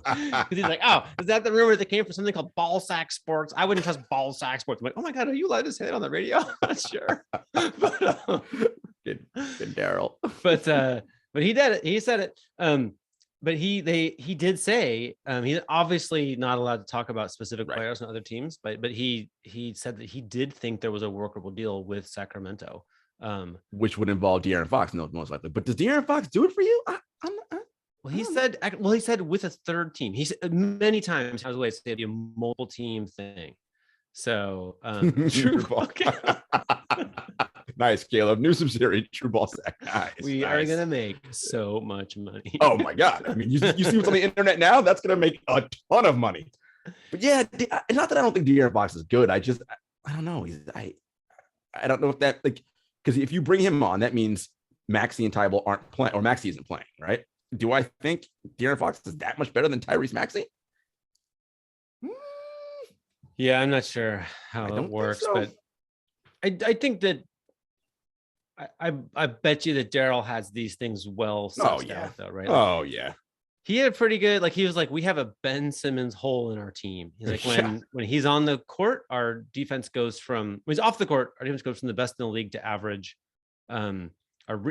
he's like, oh, is that the rumor that came from something called ball sack sports? I wouldn't trust ball sack sports. I'm like, oh my God, are you allowed to say that on the radio? I'm not sure. Good Daryl. But he did it. He said it. But he did say he's obviously not allowed to talk about specific players and other teams, but he said that he did think there was a workable deal with Sacramento, which would involve De'Aaron Fox, most likely. But does De'Aaron Fox do it for you? He said with a third team. He said many times I was way to say it'd be a multiple team thing. So true. Okay. Nice, Caleb. New subsidiary, True Ball Sack. Nice. We are gonna make so much money. Oh my God! I mean, you see what's on the internet now? That's gonna make a ton of money. But yeah, not that I don't think De'Aaron Fox is good. I don't know. I don't know if that, like, because if you bring him on, that means Maxey and Tybalt aren't playing, or Maxey isn't playing, right? Do I think De'Aaron Fox is that much better than Tyrese Maxey? Yeah, I'm not sure how it works, but I think that I bet you that Daryl has these things well sussed out, though, right? Oh yeah. He had a pretty good, like, he was like, we have a Ben Simmons hole in our team. He's like, when he's on the court, our defense goes from, when he's off the court, our defense goes from the best in the league to average.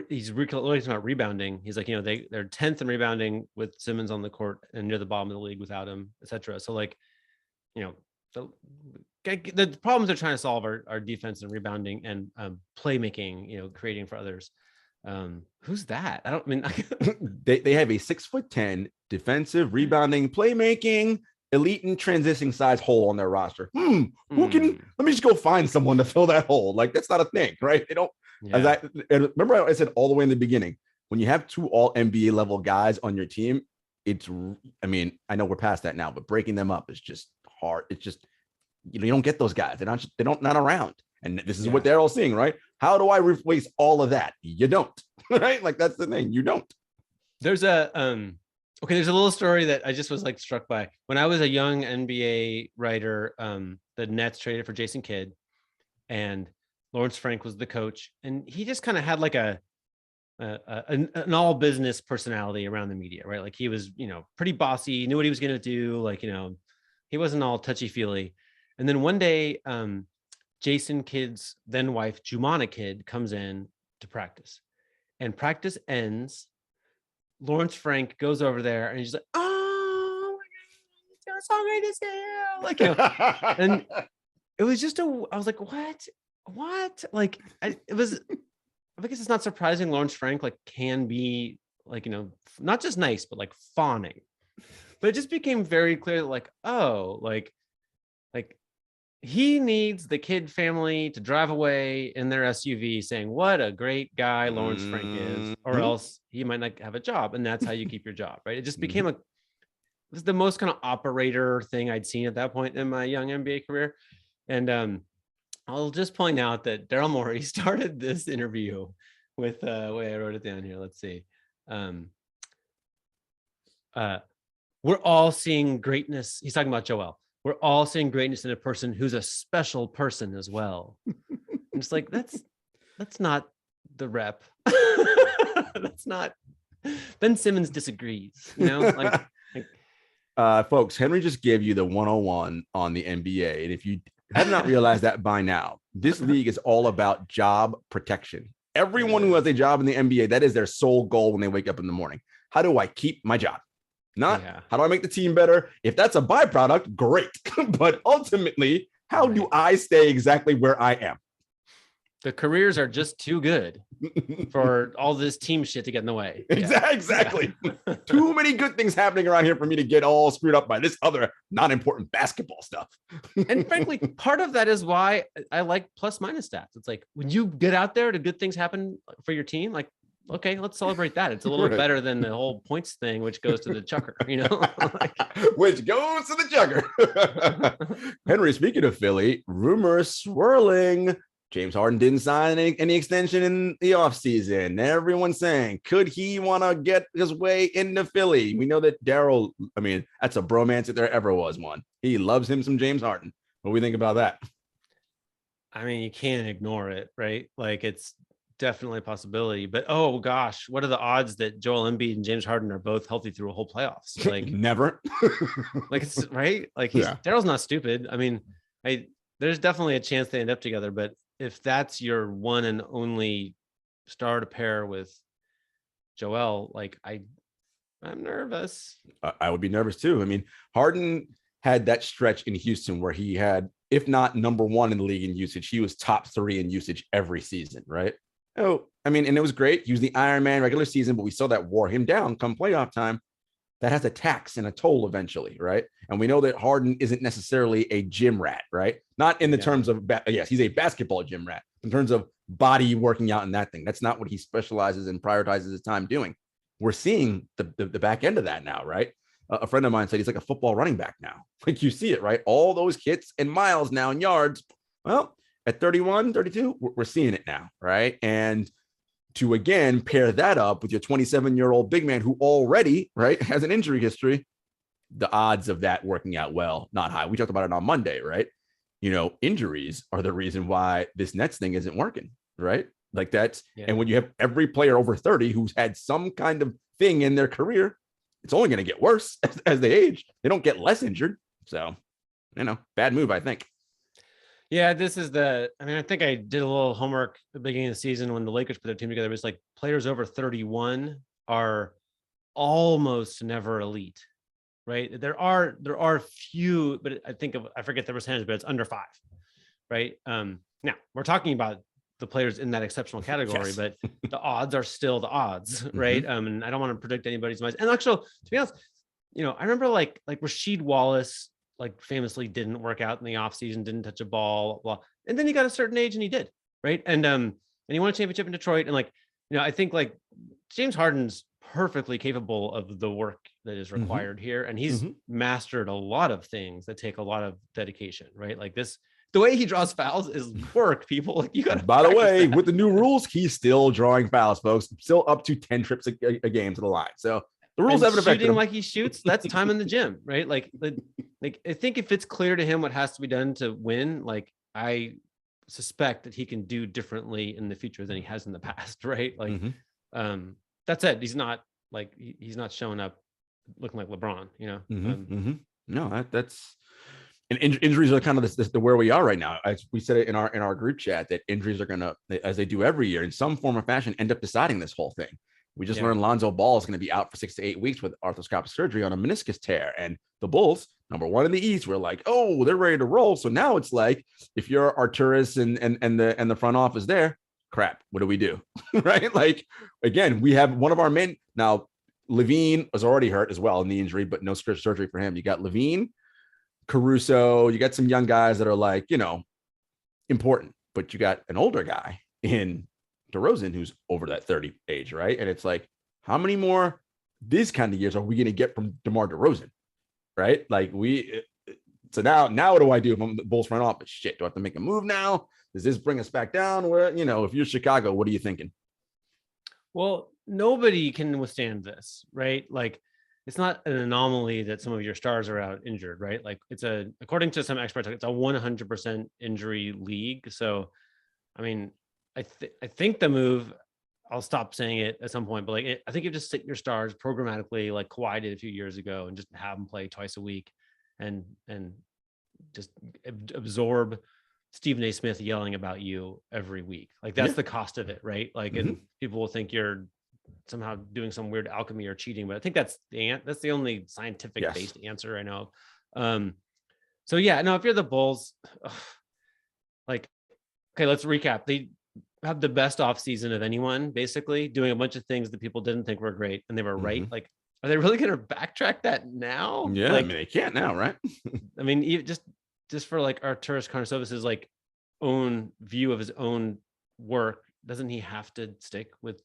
He's talking about rebounding. He's like, they're 10th in rebounding with Simmons on the court and near the bottom of the league without him, etc. So, like, the problems they're trying to solve are defense and rebounding and playmaking, creating for others. Who's that? I don't mean they have a 6'10" defensive rebounding playmaking elite and transitioning size hole on their roster. Who can, let me just go find someone to fill that hole. Like, that's not a thing, right? They don't. And remember I said all the way in the beginning, when you have two all NBA level guys on your team, I know we're past that now, but breaking them up is just hard. It's just, you don't get those guys. They're not around. And this is what they're all seeing, right? How do I replace all of that? You don't, right? Like, that's the thing. You don't. There's a little story that I just was like struck by. When I was a young NBA writer, the Nets traded for Jason Kidd, and Lawrence Frank was the coach, and he just kind of had like an all business personality around the media, right? Like, he was, pretty bossy, knew what he was going to do. Like, he wasn't all touchy feely. And then one day, Jason Kidd's then wife, Jumana Kidd, comes in to practice, and practice ends. Lawrence Frank goes over there and he's like, oh my God, it's so great to see you. Like, and it was just I was like, what? Like, I guess it's not surprising Lawrence Frank, like, can be, like, not just nice, but like fawning. But it just became very clear that, like, oh, like he needs the Kidd family to drive away in their SUV saying, what a great guy Lawrence Frank is, or else he might not have a job. And that's how you keep your job, right? It just became it was the most kind of operator thing I'd seen at that point in my young NBA career. And I'll just point out that Daryl Morey started this interview with, wait, I wrote it down here. Let's see. We're all seeing greatness. He's talking about Joel. We're all seeing greatness in a person who's a special person as well. And it's like, that's not the rep. That's not. Ben Simmons disagrees, folks, Henry just gave you the 101 on the NBA. And if you have not realized that by now, this league is all about job protection. Everyone who has a job in the NBA, that is their sole goal when they wake up in the morning. How do I keep my job? Not how do I make the team better? If that's a byproduct, great. But ultimately, how do I stay exactly where I am? The careers are just too good for all this team shit to get in the way. Exactly. Too many good things happening around here for me to get all screwed up by this other not important basketball stuff. And frankly, part of that is why I like plus minus stats. It's like, when you get out there, do good things happen for your team? Like, okay, let's celebrate that. It's a little better than the whole points thing, which goes to the chucker, which goes to the chucker. Henry, speaking of Philly, rumors swirling. James Harden didn't sign any extension in the offseason. Everyone's saying, could he want to get his way into Philly? We know that Daryl, that's a bromance if there ever was one. He loves him some James Harden. What do we think about that? You can't ignore it, right? Like, it's definitely a possibility. But oh gosh, what are the odds that Joel Embiid and James Harden are both healthy through a whole playoffs? Like never. like it's right. Like Yeah. Daryl's not stupid. I mean, there's definitely a chance they end up together. But if that's your one and only star to pair with Joel, like I'm nervous. I would be nervous too. I mean, Harden had that stretch in Houston where he had, if not number one in the league in usage, he was top 3 in usage every season, right? Oh, I mean, and it was great. He was the Iron Man regular season, but we saw that wore him down come playoff time. That has a tax and a toll eventually, right? And we know that Harden isn't necessarily a gym rat, right? Not in the terms of, yes, he's a basketball gym rat. In terms of body working out and that thing, that's not what he specializes and prioritizes his time doing. We're seeing the back end of that now, right? A friend of mine said he's like a football running back now. Like you see it, right? All those hits and miles now in yards. Well, at 31, 32, we're seeing it now, right? And to again pair that up with your 27-year-old big man who already, right, has an injury history, the odds of that working out well, not high. We talked about it on Monday, right? You know, injuries are the reason why this Nets thing isn't working, right? Like that's, and when you have every player over 30 who's had some kind of thing in their career, it's only going to get worse as they age. They don't get less injured. So, you know, bad move, I think. Yeah, this is I think I did a little homework at the beginning of the season when the Lakers put their team together. It was like players over 31 are almost never elite, right? There are few, but I forget the percentage, but it's under 5, right? Now we're talking about the players in that exceptional category, but the odds are still the odds, right? And I don't want to predict anybody's minds. And actually, to be honest, you know, I remember like Rasheed Wallace, like famously didn't work out in the offseason, didn't touch a ball, blah. And then he got a certain age and he did, right? And he won a championship in Detroit. And like, you know, I think like James Harden's perfectly capable of the work that is required here. And he's mastered a lot of things that take a lot of dedication, right? Like the way he draws fouls is work, people. Like you got. By the way, with the new rules, he's still drawing fouls, folks. Still up to 10 trips a game to the line. So the rules haven't affected him. Like he shoots, that's time in the gym, right? Like I think if it's clear to him what has to be done to win, like I suspect that he can do differently in the future than he has in the past, right? Like, that's it. He's not showing up looking like LeBron, you know. No, that's. And injuries are kind of the where we are right now. As we said it in our group chat, that injuries are going to, as they do every year, in some form or fashion, end up deciding this whole thing. We just learned Lonzo Ball is going to be out for 6 to 8 weeks with arthroscopic surgery on a meniscus tear. And the Bulls, number 1 in the East, we're like, oh, they're ready to roll. So now it's like, if you're Arturas and the front office there, crap, what do we do? Right? Like, again, we have one of our men now. Levine was already hurt as well in the injury, but no surgery for him. You got Levine, Caruso, you got some young guys that are like, you know, important, but you got an older guy in DeRozan who's over that 30 age, right? And it's like, how many more these kind of years are we going to get from DeMar DeRozan, right? Like so now what do I do if I'm the Bulls front office? Shit, do I have to make a move now? Does this bring us back down? Where, you know, if you're Chicago, what are you thinking? Well, nobody can withstand this, right? Like, it's not an anomaly that some of your stars are out injured, right? Like according to some experts, it's a 100% injury league. So, I mean, I think the move, I'll stop saying it at some point, but like, I think you just sit your stars programmatically, like Kawhi did a few years ago, and just have them play twice a week and just absorb Stephen A. Smith yelling about you every week. Like that's the cost of it, right? Like, and people will think you're somehow doing some weird alchemy or cheating, but I think that's the only scientific based answer I know. So yeah, no, if you're the Bulls, like, okay, let's recap. They have the best off season of anyone, basically doing a bunch of things that people didn't think were great, and they were right. Like, are they really going to backtrack that now? Yeah, like, I mean, they can't now, right? I mean, even just for like Arturas Karnisovas's like own view of his own work, doesn't he have to stick with?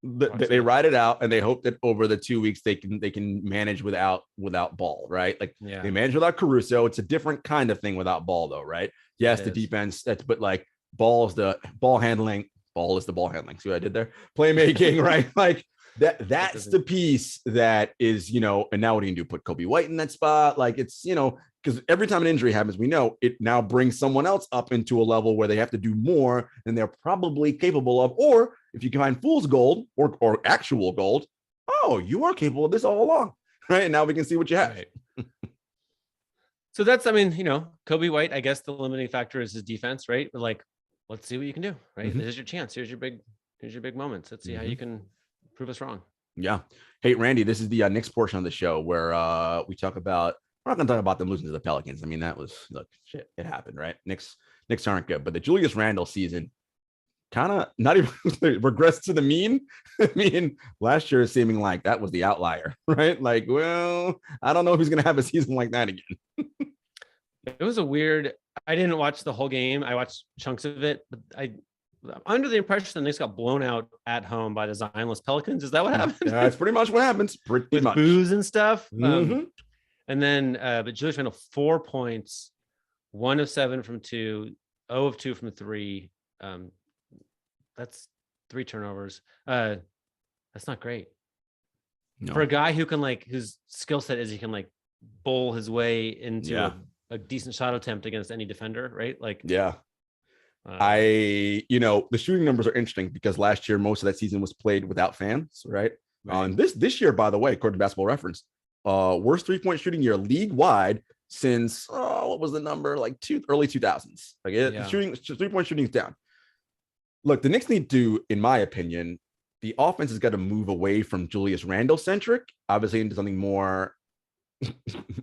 They ride it out, and they hope that over the 2 weeks they can manage without Ball, right? Like they manage without Caruso. It's a different kind of thing without Ball, though, right? Yes, the defense. But like Ball is the ball handling. Ball is the ball handling. See what I did there? Playmaking, right? Like that's the piece that is, you know. And now what do you do? Put Kobe White in that spot? Like it's, you know, because every time an injury happens, we know it now brings someone else up into a level where they have to do more than they're probably capable of. Or if you can find fool's gold or actual gold, oh, you are capable of this all along, right? And now we can see what you have. Right. So that's, I mean, Kobe White, I guess the limiting factor is his defense, right? But like, let's see what you can do, right? Mm-hmm. This is your chance. Here's your big moments. Let's see how you can prove us wrong. Yeah. Hey, Randy, this is the next portion of the show where we talk about, we're not going to talk about them losing to the Pelicans. I mean, that was, look, shit, it happened, right? Knicks aren't good, but the Julius Randle season kind of not even regressed to the mean. I mean, last year is seeming like that was the outlier, right? Like, well, I don't know if he's going to have a season like that again. It was a weird, I didn't watch the whole game. I watched chunks of it, but I'm under the impression the Knicks got blown out at home by the Zionless Pelicans. Is that what happened? That's pretty much what happens. Pretty much. Booze and stuff. Mm-hmm. And then, but Julius Randle, 4 points, 1 of 7 from 2, 0 of 2 from 3. That's 3 turnovers. That's not great. No. For a guy who can whose skill set is he can bowl his way into a decent shot attempt against any defender, right? The shooting numbers are interesting because last year most of that season was played without fans, right? This year, by the way, according to Basketball Reference, worst 3-point shooting year league wide since what was the number, early 2000s. The 3-point shooting is down. Look, the Knicks need to, in my opinion, the offense has got to move away from Julius Randle centric, obviously into something more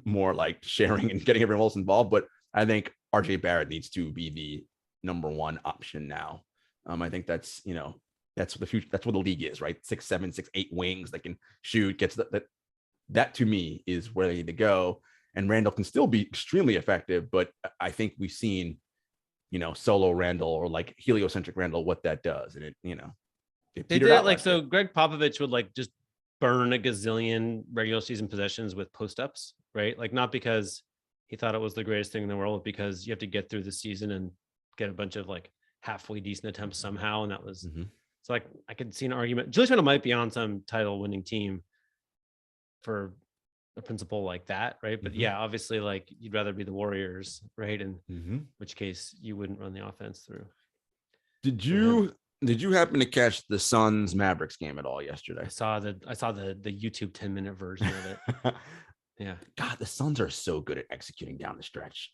like sharing and getting everyone else involved. But I think RJ Barrett needs to be the number one option now. I think that's that's the future. That's what the league is, right? 6'7", 6'8" wings that can shoot. Gets that to me is where they need to go. And Randle can still be extremely effective, but I think we've seen, solo Randle or heliocentric Randle, what that does. And they did so Greg Popovich would just burn a gazillion regular season possessions with post-ups, right? Not because he thought it was the greatest thing in the world, because you have to get through the season and get a bunch of halfway decent attempts somehow. And that was, so I could see an argument. Julius Randle might be on some title winning team for a principle like that, right? But yeah, obviously you'd rather be the Warriors, right? In which case you wouldn't run the offense through. Did you happen to catch the Suns Mavericks game at all yesterday? I saw the YouTube 10-minute version of it. Yeah. God, the Suns are so good at executing down the stretch.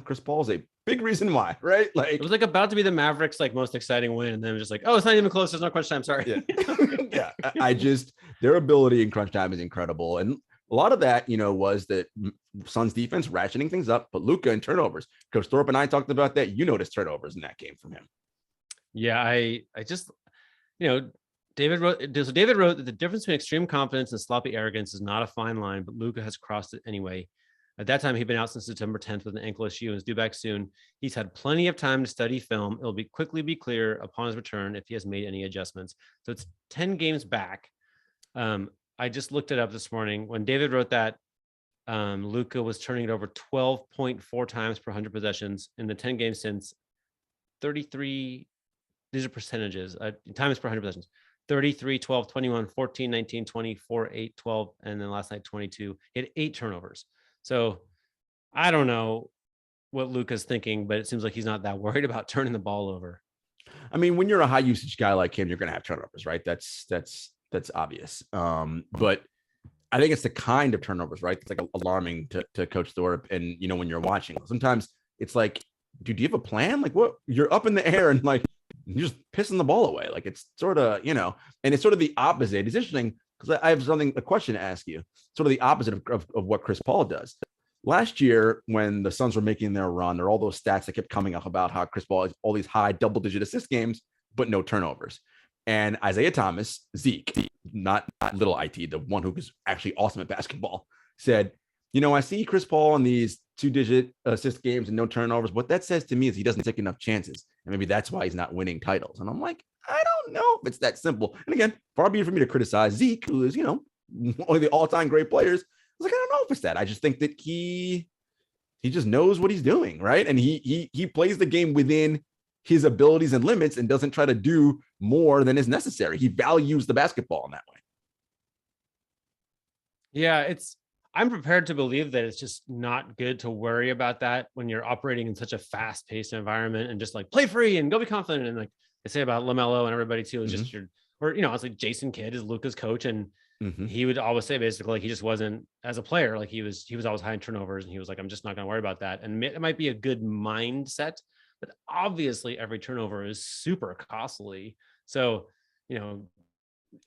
Chris Paul's a big reason why, right? It was about to be the Mavericks most exciting win, and then it was just oh, it's not even close. There's no crunch time. Sorry. Yeah. Their ability in crunch time is incredible, and a lot of that, was that Suns defense ratcheting things up, but Luka and turnovers. Coach Thorpe and I talked about that. You noticed turnovers in that game from him. Yeah, I just, David wrote that the difference between extreme confidence and sloppy arrogance is not a fine line, but Luka has crossed it anyway. At that time, he'd been out since September 10th with an ankle issue and is due back soon. He's had plenty of time to study film. It'll quickly be clear upon his return if he has made any adjustments. So it's 10 games back. I just looked it up this morning. When David wrote that, Luka was turning it over 12.4 times per 100 possessions in the 10 games since. 33. These are percentages. Times per 100 possessions. 33, 12, 21, 14, 19, 20, 4, 8, 12, and then last night 22. He had 8 turnovers. So I don't know what Luka's thinking, but it seems like he's not that worried about turning the ball over. I mean, when you're a high usage guy like him, you're going to have turnovers, right? That's obvious. But I think it's the kind of turnovers, right? It's alarming to Coach Thorpe. And, when you're watching, sometimes it's dude, do you have a plan? What? You're up in the air and you're just pissing the ball away. It's sort of, and it's sort of the opposite. It's interesting because I have a question to ask you. Sort of the opposite of what Chris Paul does. Last year, when the Suns were making their run, there were all those stats that kept coming up about how Chris Paul has all these high double-digit assist games, but no turnovers. And Isaiah Thomas, Zeke, not little IT, the one who was actually awesome at basketball, said, I see Chris Paul in these 2-digit assist games and no turnovers. What that says to me is he doesn't take enough chances. And maybe that's why he's not winning titles. And I'm like, I don't know if it's that simple. And again, far be it for me to criticize Zeke, who is, one of the all-time great players. I was like, I don't know if it's that. I just think that he just knows what he's doing, right? And he plays the game within his abilities and limits and doesn't try to do more than is necessary. He values the basketball in that way. Yeah, I'm prepared to believe that it's just not good to worry about that when you're operating in such a fast-paced environment and just like play free and go be confident. And like they say about LaMelo and everybody too, is just it's like Jason Kidd is Luka's coach, and he would always say basically like he just wasn't as a player, like he was always high in turnovers, and he was like, I'm just not going to worry about that. And it might be a good mindset, but obviously every turnover is super costly. So,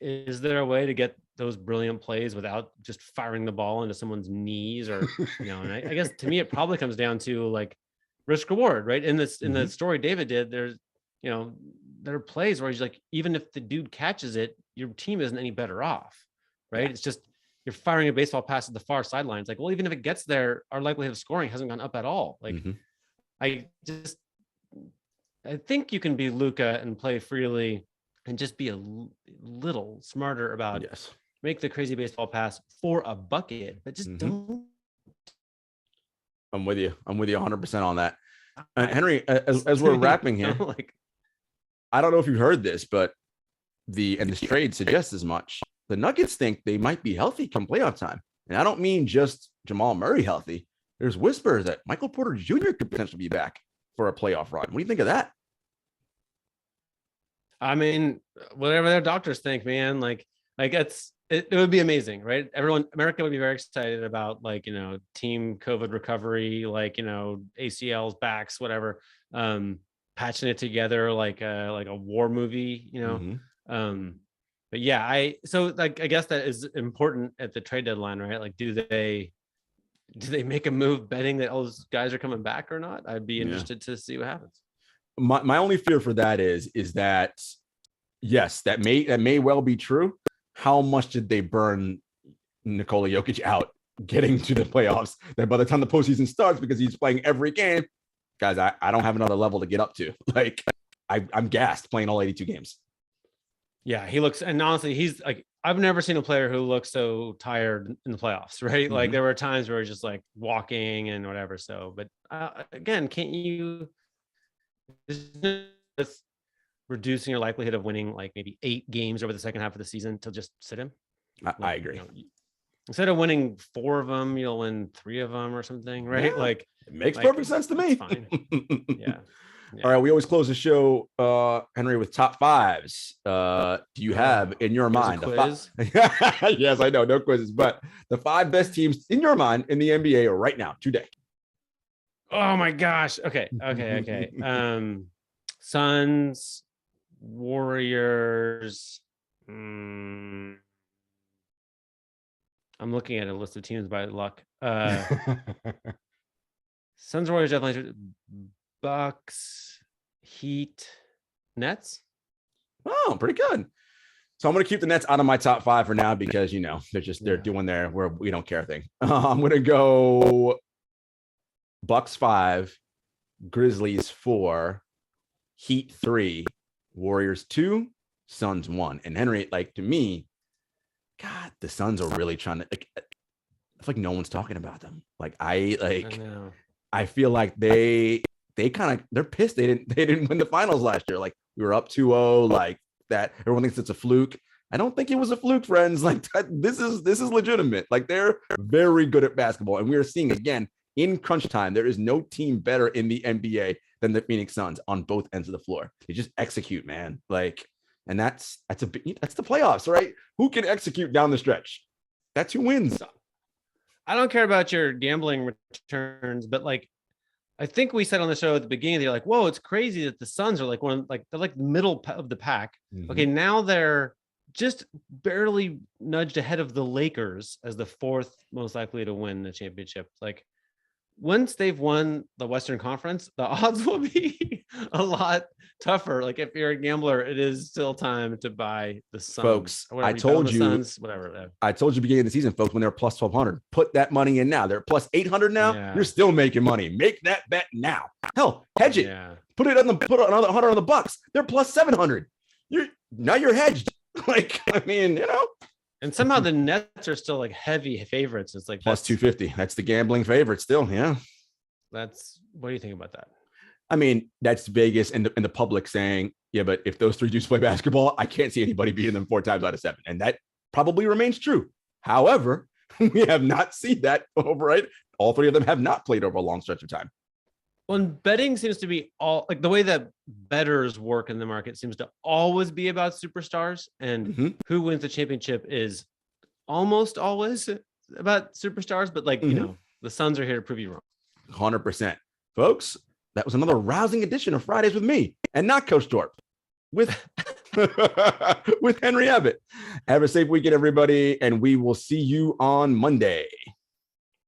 is there a way to get those brilliant plays without just firing the ball into someone's knees or, and I guess to me, it probably comes down to like risk reward, right? In the story David did, there's, there are plays where he's like, even if the dude catches it, your team isn't any better off, right? Yeah. It's just, you're firing a baseball pass at the far sideline. It's like, well, even if it gets there, our likelihood of scoring hasn't gone up at all. Like, I think you can be Luka and play freely and just be a little smarter about make the crazy baseball pass for a bucket, but just don't. I'm with you 100% on that. And Henry, as we're wrapping here, I don't know if you heard this, but this trade suggests as much. The Nuggets think they might be healthy come playoff time. And I don't mean just Jamal Murray healthy. There's whispers that Michael Porter Jr. could potentially be back for a playoff run. What do you think of that? I mean, whatever their doctors think, man, like it would be amazing, right? America would be very excited about team COVID recovery, ACLs, backs, whatever, patching it together like a war movie, but yeah, I guess that is important at the trade deadline, right? Like, do they make a move betting that all those guys are coming back or not? I'd be interested to see what happens. My only fear for that is that yes, that may well be true. How much did they burn Nikola Jokic out getting to the playoffs? That by the time the postseason starts, because he's playing every game, guys, I don't have another level to get up to. Like, I'm gassed playing all 82 games. Yeah, he looks, and honestly, he's like, I've never seen a player who looks so tired in the playoffs, right? Like, there were times where he's just like walking and whatever. So, but again, can't you just reducing your likelihood of winning like maybe 8 games over the second half of the season to just sit him? I agree. Instead of winning 4 of them, you'll win 3 of them or something, right? Yeah, like, it makes perfect sense to me. Fine. Yeah. All right, we always close the show, Henry, with top 5s. Do you have in your mind a quiz? Yes, I know, no quizzes, but the 5 best teams in your mind in the NBA right now, today? Oh my gosh. Okay. Suns, Warriors. I'm looking at a list of teams by luck. Suns, Warriors, definitely. Bucks, Heat, Nets. Oh, pretty good. So I'm going to keep the Nets out of my top 5 for now because, they're doing their where we don't care thing. I'm going to go Bucks 5, Grizzlies 4, Heat 3, Warriors 2, Suns 1. And Henry, like, to me, God, the Suns are really trying to, like, I feel like no one's talking about them. Like, I feel like they're pissed they didn't win the finals last year. Like, we were up 2-0, like that. Everyone thinks it's a fluke. I don't think it was a fluke, friends. Like, this is legitimate. Like, they're very good at basketball, and we are seeing again in crunch time. There is no team better in the NBA than the Phoenix Suns on both ends of the floor. They just execute, man. Like, and that's the playoffs, right? Who can execute down the stretch? That's who wins. I don't care about your gambling returns, but like, I think we said on the show at the beginning, they're like, whoa, it's crazy that the Suns are they're like middle of the pack. Okay, now they're just barely nudged ahead of the Lakers as the 4th most likely to win the championship. Like, once they've won the Western Conference, the odds will be a lot tougher. Like, if you're a gambler, it is still time to buy the Suns. Folks, I told you, Suns, whatever. I told you beginning of the season, folks, when they're plus 1,200, put that money in now. They're plus 800 now. Yeah. You're still making money. Make that bet now. Hell, hedge it. Yeah. Put another 100 on the Bucks. They're plus 700. You're hedged. Like, I mean, And somehow the Nets are still like heavy favorites. It's like plus 250. That's the gambling favorite still. Yeah. What do you think about that? I mean, that's Vegas and the public saying, yeah, but if those 3 dudes play basketball, I can't see anybody beating them 4 times out of 7. And that probably remains true. However, We have not seen that over, right? All three of them have not played over a long stretch of time. Well, and betting seems to be all like the way that bettors work in the market seems to always be about superstars, and who wins the championship is almost always about superstars. But like, you know, the Suns are here to prove you wrong. 100%. Folks, that was another rousing edition of Fridays with me and not Coach Dorp with with Henry Abbott. Have a safe weekend, everybody, and we will see you on Monday.